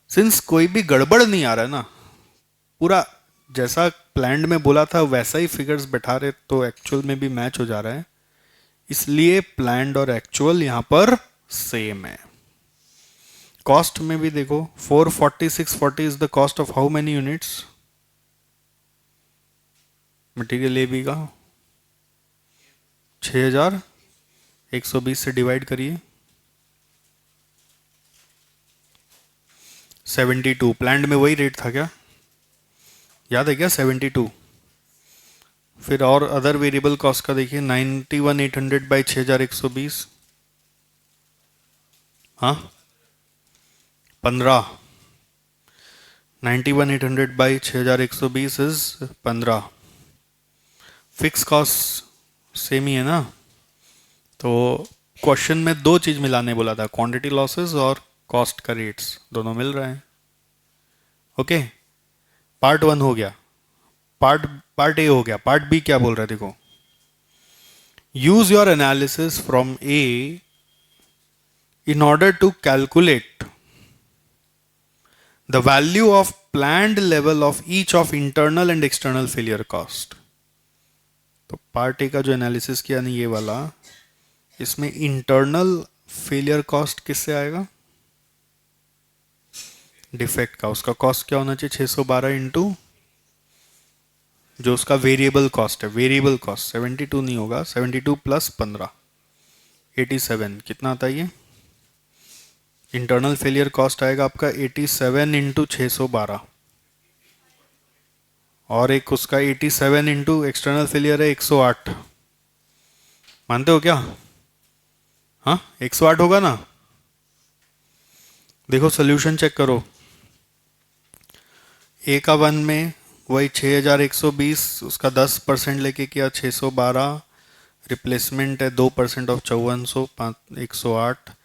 सिंस कोई भी गड़बड़ नहीं आ रहा है ना, पूरा जैसा प्लान में बोला था वैसा ही फिगर्स बैठा रहे, तो एक्चुअल में भी मैच हो जा रहा है, इसलिए प्लान्ड और एक्चुअल यहां पर सेम है। कॉस्ट में भी देखो 440 640 is the cost of how many units, material A B का 6120 से डिवाइड करिए 72, प्लान्ड में वही रेट था क्या, याद है क्या 72। फिर और अदर वेरिएबल कॉस्ट का देखिए 91,800 बाई 6120, हाँ 15, 91,800 by 6120 is 15। Fix cost same ही है ना, तो क्वेश्चन में दो चीज मिलाने बोला था, क्वांटिटी लॉसेस और कॉस्ट का रेट्स दोनों मिल रहे हैं। ओके, पार्ट 1 हो गया, पार्ट ए हो गया, पार्ट बी क्या बोल रहा है देखो, use your analysis from A in order to calculate the value of planned level of each of internal and external failure cost। तो पार्ट ए का जो एनालिसिस किया नहीं ये वाला, इसमें इंटरनल फेलियर कॉस्ट किससे आएगा, डिफेक्ट का, उसका कॉस्ट क्या होना चाहिए 612 इंटू जो उसका वेरिएबल कॉस्ट है, वेरिएबल कॉस्ट 72 नहीं होगा, 72 प्लस 15 87, कितना आता है ये, इंटरनल फेलियर कॉस्ट आएगा आपका 87 इंटू 612, और एक उसका 87 इंटू एक्सटर्नल फेलियर है 108, मानते हो क्या, हाँ 108 होगा ना। देखो सोल्यूशन चेक करो, ए का 1 में वही 6120, उसका 10% लेके किया 612, रिप्लेसमेंट है 2% of 5400, 108।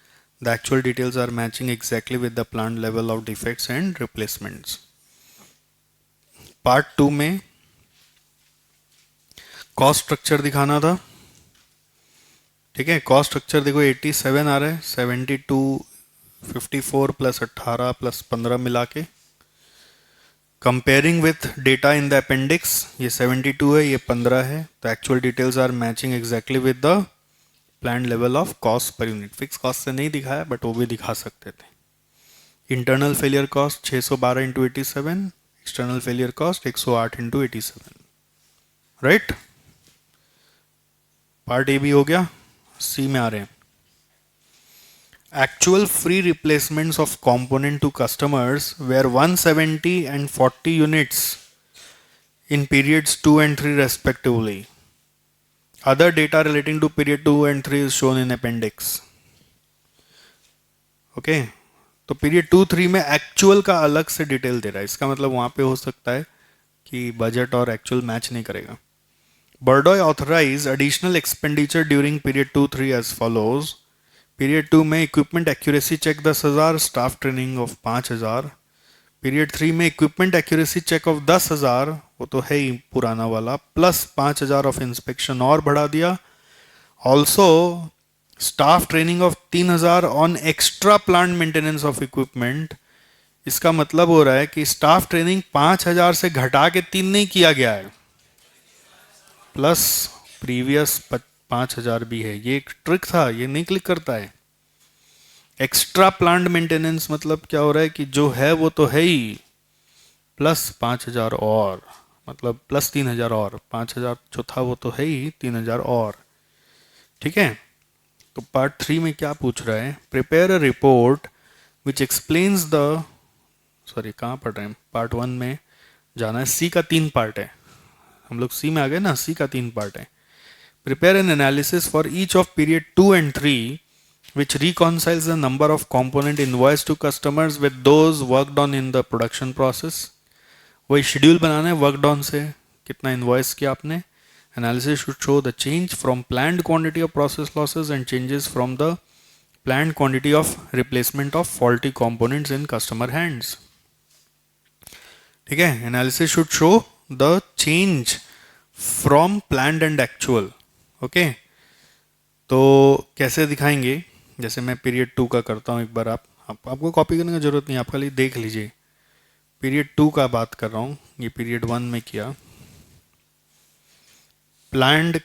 The actual details are matching exactly with the planned level of defects and replacements। Part 2 में कॉस्ट स्ट्रक्चर दिखाना था, ठीक है, कॉस्ट स्ट्रक्चर देखो 87 आ रहा है, 72 54 प्लस 18 प्लस 15 मिला के, comparing with data in the appendix, ये 72 है ये 15 है, तो actual details are matching exactly with the plan level of cost per unit. Fix cost से नहीं दिखाया बट वो भी दिखा सकते थे। Internal failure cost 612 into 87, external failure cost 108 into 87। Right, part A भी हो गया। सी में आ रहे हैं। Actual free replacements of component to customers were 170 and 40 units in periods 2 and 3 respectively. Other data relating to period 2 and 3 is shown in appendix. Okay तो पीरियड 2-3 में एक्चुअल का अलग से डिटेल दे रहा है। इसका मतलब वहां पे हो सकता है कि बजट और एक्चुअल मैच नहीं करेगा। Burdoy authorise additional expenditure during period 2-3 as follows. Period 2 में equipment accuracy check 10,000, staff training of 5,000। Period 3 में इक्विपमेंट एक्यूरेसी चेक ऑफ 10,000, वो तो है ही पुराना वाला, प्लस 5,000 ऑफ इंस्पेक्शन और बढ़ा दिया। Also staff training of 3,000 on extra plant maintenance of equipment. इसका मतलब हो रहा है कि स्टाफ ट्रेनिंग 5,000 से घटा के 3 नहीं किया गया है, प्लस प्रीवियस 5,000 भी है। ये एक ट्रिक था, ये नहीं क्लिक करता है। एक्स्ट्रा प्लांट मेंटेनेंस मतलब क्या हो रहा है कि जो है वो तो है ही, प्लस 5,000 और, मतलब प्लस 3,000 और, 5,000 जो था वो तो है ही, 3,000 और। ठीक है, तो पार्ट 3 में क्या पूछ रहा है? Prepare a report which explains the, sorry कहाँ पढ़ रहे हैं, पार्ट 1 में जाना है। सी का 3 पार्ट है, हम लोग सी में आ गए ना, सी का 3 पार्ट है। Prepare an analysis for each of period 2 and 3 which reconciles the number of component invoiced to customers with those worked on in the production process. वही शेड्यूल बनाना है वर्कड ऑन से, कितना इन्वॉइस किया आपने। Analysis should show the change from planned quantity of process losses and changes from the planned quantity of replacement of faulty components in customer hands. ठीक है, analysis should show the change from planned and actual. Okay, तो कैसे दिखाएंगे? जैसे मैं पीरियड 2 का करता हूँ, एक बार आपको कॉपी करने की जरूरत नहीं, आप खाली देख लीजिए। पीरियड 2 का बात कर रहा हूँ, ये पीरियड 1 में किया। प्लान्ड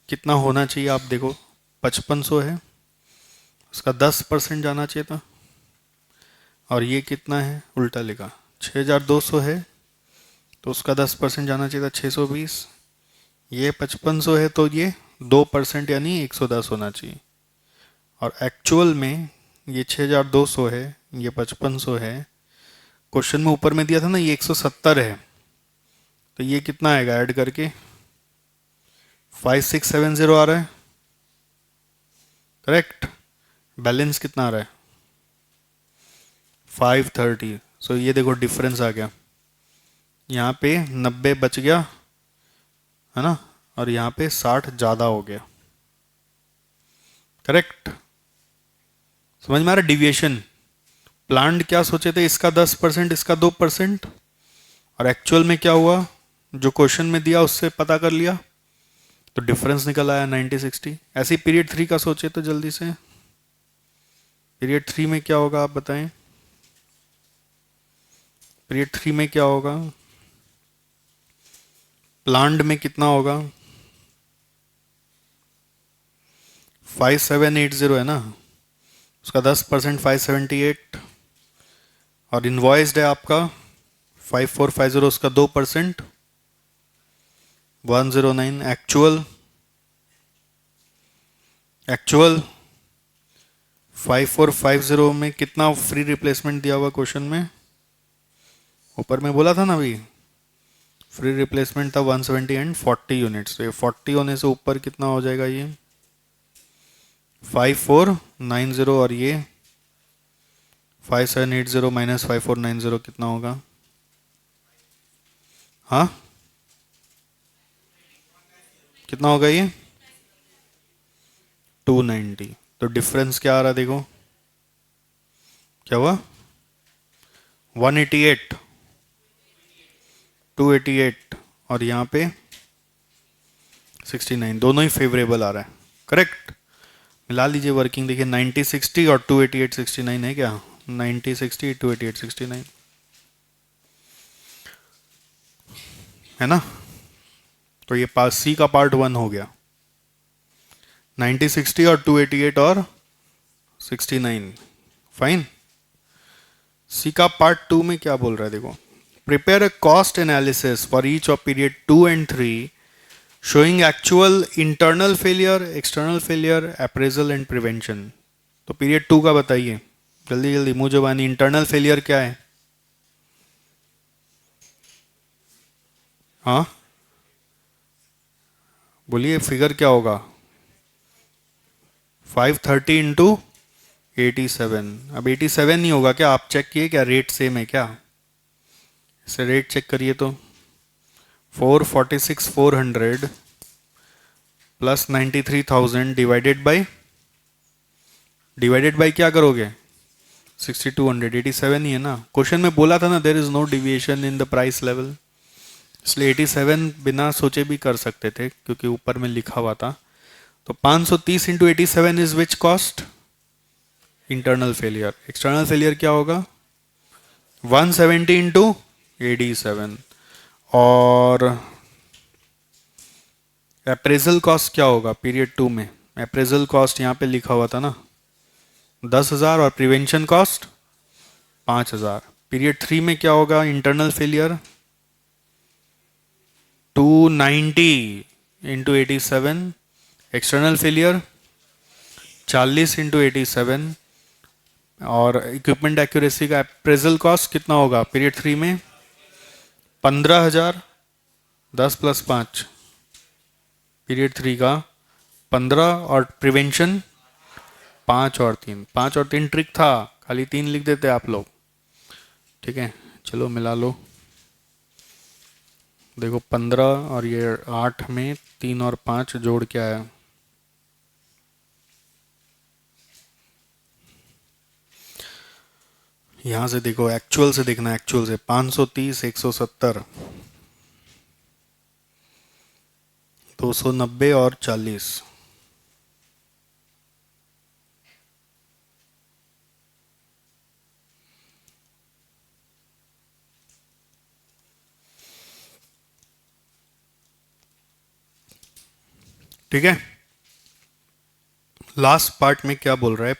कितना होना चाहिए आप देखो, 5500 है, उसका 10% जाना चाहिए था। और ये कितना है, उल्टा लिखा, 6,200 है तो उसका 10% जाना चाहिए था, 620। ये 5500 है तो ये 2% यानी 110 होना चाहिए। और एक्चुअल में ये 6,200 है, ये 5500 है। क्वेश्चन में ऊपर में दिया था ना ये 170 है, तो ये कितना आएगा ऐड करके, 5670 आ रहा है। करेक्ट, बैलेंस कितना आ रहा है, 530। सो ये देखो डिफरेंस आ गया, यहाँ पे 90 बच गया है ना, और यहाँ पे 60 ज़्यादा हो गया। करेक्ट, समझ में आ रहा है डिविएशन? प्लान्ड क्या सोचे थे, इसका 10% इसका 2%, और एक्चुअल में क्या हुआ जो क्वेश्चन में दिया उससे पता कर लिया तो डिफरेंस निकल आया 90-60। ऐसे ही पीरियड 3 का सोचे तो जल्दी से, पीरियड 3 में क्या होगा आप बताएं? पीरियड 3 में क्या होगा, प्लान्ड में कितना होगा, 5780 है ना, उसका 10% 578, और इनवॉइस्ड है आपका 5450, उसका 2% 109। एक्चुअल 5450 में कितना फ्री रिप्लेसमेंट दिया हुआ क्वेश्चन में, ऊपर में बोला था ना अभी, फ्री रिप्लेसमेंट था 170 एंड 40 यूनिट्स। तो ये 40 होने से ऊपर कितना हो जाएगा, ये 5490, और ये 5780 माइनस 5490 कितना होगा? हाँ, कितना होगा ये, 290। तो डिफरेंस क्या आ रहा देखो, क्या हुआ, 188, 288, और यहाँ पे 69, दोनों ही फेवरेबल आ रहा है। करेक्ट, मिला लीजिए वर्किंग, देखिए 90-60 और 288-69 है क्या, 90-60 288-69 है ना। तो ये पास सी का पार्ट 1 हो गया। 90 60 और 288 और 69। फाइन। सी का पार्ट 2 में क्या बोल रहा है देखो, prepare a cost analysis for each of period 2 and 3 showing actual internal failure, external failure, appraisal and prevention. तो पीरियड 2 का बताइए जल्दी जल्दी, मुंह जबानी। इंटरनल फेलियर क्या है? हाँ बोलिए, फिगर क्या होगा? 530 इंटू 87। अब 87 नहीं होगा क्या? आप चेक किए क्या, रेट सेम है क्या? इसे रेट चेक करिए तो 446 400 प्लस 93,000 डिवाइडेड बाई क्या करोगे? 6200। 87 ही है ना। क्वेश्चन में बोला था ना, there is no deviation in the price level, इसलिए 87 बिना सोचे भी कर सकते थे क्योंकि ऊपर में लिखा हुआ था। तो 530 into 87 is which cost? Internal failure. External failure क्या होगा? 170 इंटू 87। और अप्रेजल कॉस्ट क्या होगा पीरियड 2 में? अप्रेजल कॉस्ट यहाँ पे लिखा हुआ था ना, 10,000, और प्रिवेंशन कॉस्ट 5,000। पीरियड 3 में क्या होगा internal failure? 290 into 87। External failure 40 into 87। और इक्विपमेंट एक्यूरेसी का अप्रेजल कॉस्ट कितना होगा पीरियड 3 में? 15,000। 10 प्लस 5 पीरियड 3 का 15, और प्रिवेंशन 5 और 3। 5 और 3 ट्रिक था, खाली 3 लिख देते आप लोग। ठीक है, चलो मिला लो। देखो 15 और ये 8 में 3 और 5 जोड़ के आया, यहां से देखो, एक्चुअल से देखना, एक्चुअल से 530 170 290 और 40। ठीक है, लास्ट पार्ट में क्या बोल रहा है?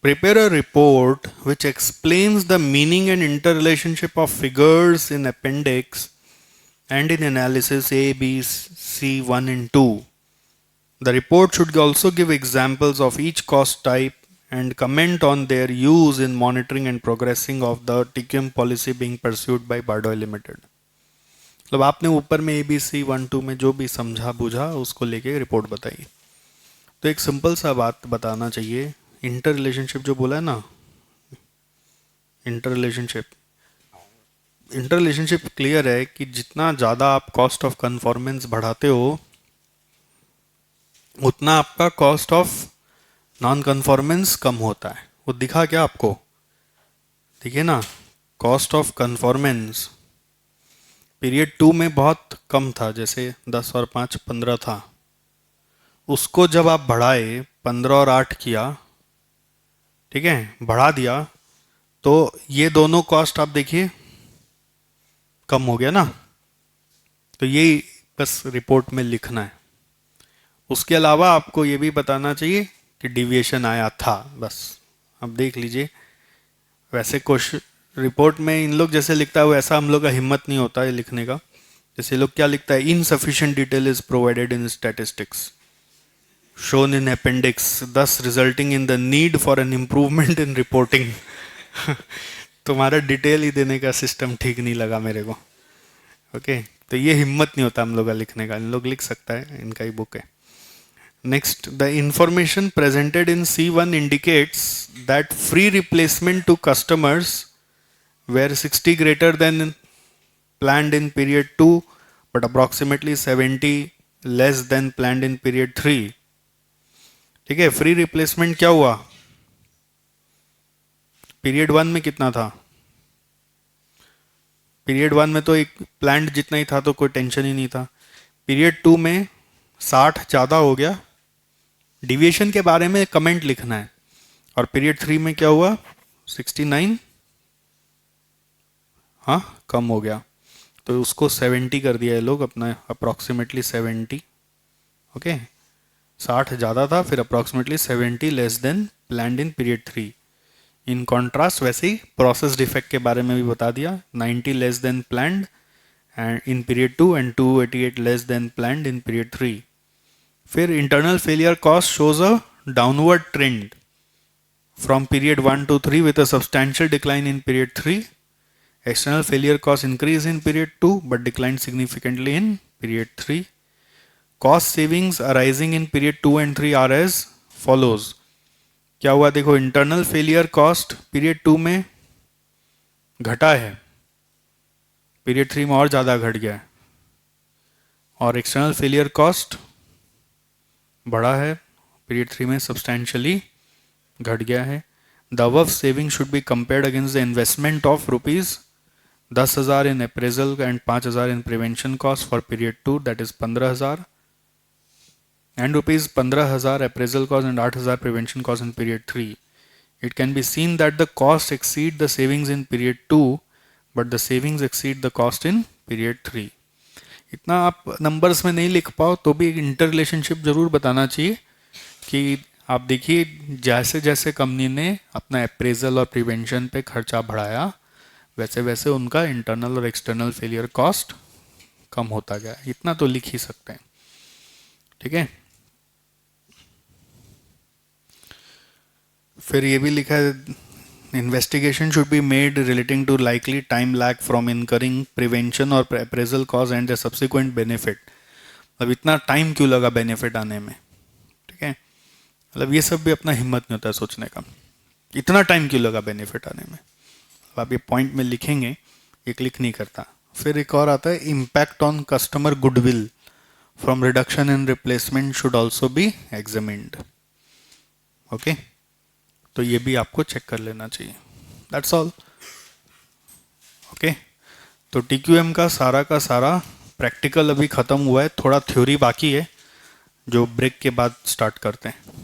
Prepare a report which explains the meaning and interrelationship of figures in appendix and in analysis A, B, C 1 and 2. The report should also give examples of each cost type and comment on their use in monitoring and progressing of the TQM policy being pursued by Bardoi Limited. मतलब आपने ऊपर में ABC 1 2 में जो भी समझा बुझा उसको लेके रिपोर्ट बताई। तो एक सिंपल सा बात बताना चाहिए, इंटर रिलेशनशिप जो बोला है ना, इंटर रिलेशनशिप क्लियर है कि जितना ज़्यादा आप कॉस्ट ऑफ कन्फॉर्मेंस बढ़ाते हो उतना आपका कॉस्ट ऑफ नॉन कन्फॉर्मेंस कम होता है। वो दिखा क्या आपको? देखिए ना, कॉस्ट ऑफ कन्फॉर्मेंस पीरियड 2 में बहुत कम था, जैसे 10 और 5 15 था। उसको जब आप बढ़ाए 15 और 8 किया, ठीक है, बढ़ा दिया, तो ये दोनों कॉस्ट आप देखिए कम हो गया ना। तो यही बस रिपोर्ट में लिखना है। उसके अलावा आपको ये भी बताना चाहिए कि डिविएशन आया था, बस। अब देख लीजिए, वैसे क्वेश्चन रिपोर्ट में इन लोग जैसे लिखता है वैसा हम लोग का हिम्मत नहीं होता है लिखने का। जैसे लोग क्या लिखता है, insufficient detail is provided in statistics shown in appendix thus resulting in the need for an improvement in reporting. तुम्हारा डिटेल ही देने का सिस्टम ठीक नहीं लगा मेरे को। ओके, तो ये हिम्मत नहीं होता हम लोग का लिखने का। इन लोग लिख सकता है, इनका ही बुक है। Next, the information presented in C1 indicates that free replacement to customers were 60 greater than planned in period 2, but approximately 70 less than planned in period 3. ठीक है, फ्री रिप्लेसमेंट क्या हुआ? पीरियड 1 में कितना था? पीरियड 1 में तो एक प्लान्ड जितना ही था, तो कोई टेंशन ही नहीं था। पीरियड 2 में 60 ज़्यादा हो गया, डिविएशन के बारे में कमेंट लिखना है। और पीरियड 3 में क्या हुआ? 69 हाँ कम हो गया, तो उसको 70 कर दिया है लोग अपना, अप्रॉक्सीमेटली 70। ओके, 60 ज़्यादा था, फिर approximately 70 less than planned in period 3। In contrast वैसे ही प्रोसेस डिफेक्ट के बारे में भी बता दिया, 90 less than planned and in period 2 and 288 less than planned in period 3। फिर internal failure cost shows a downward trend from period 1 to 3 with a substantial decline in period 3. External failure cost increase in period 2 but declined significantly in period 3. Cost savings arising in period 2 and 3 are as follows. क्या हुआ देखो, इंटरनल फेलियर कॉस्ट पीरियड 2 में घटा है, पीरियड 3 में और ज़्यादा घट गया है, और एक्सटर्नल फेलियर कॉस्ट बढ़ा है, पीरियड 3 में सब्सटैंशियली घट गया है। The above saving should be compared against the investment of ₹10,000 in appraisal and 5,000 in prevention cost for period 2, that is 15,000, and ₹15,000 appraisal cost and 8,000 prevention cost in period 3. It can be seen that the cost exceed the savings in period 2, but the savings exceed the cost in period 3. इतना आप नंबर्स में नहीं लिख पाओ तो भी एक इंटर रिलेशनशिप जरूर बताना चाहिए कि आप देखिए जैसे जैसे कंपनी ने अपना अप्रेजल और प्रिवेंशन पे खर्चा बढ़ाया वैसे वैसे उनका इंटरनल और एक्सटर्नल फेलियर कॉस्ट कम होता गया। इतना तो लिख ही सकते हैं, ठीक है। फिर ये भी लिखा है, investigation should be made relating to likely time lag from incurring prevention और appraisal cost and the subsequent benefit. अब इतना टाइम क्यों लगा बेनिफिट आने में, ठीक है। मतलब ये सब भी अपना हिम्मत नहीं होता है सोचने का, इतना टाइम क्यों लगा बेनिफिट आने में। अब आप ये पॉइंट में लिखेंगे, ये क्लिक नहीं करता। फिर एक और आता है, impact on customer goodwill from reduction in replacement should also be examined. Okay, तो ये भी आपको चेक कर लेना चाहिए। That's all. ओके, तो TQM का सारा प्रैक्टिकल अभी ख़त्म हुआ है, थोड़ा थ्योरी बाकी है जो ब्रेक के बाद स्टार्ट करते हैं।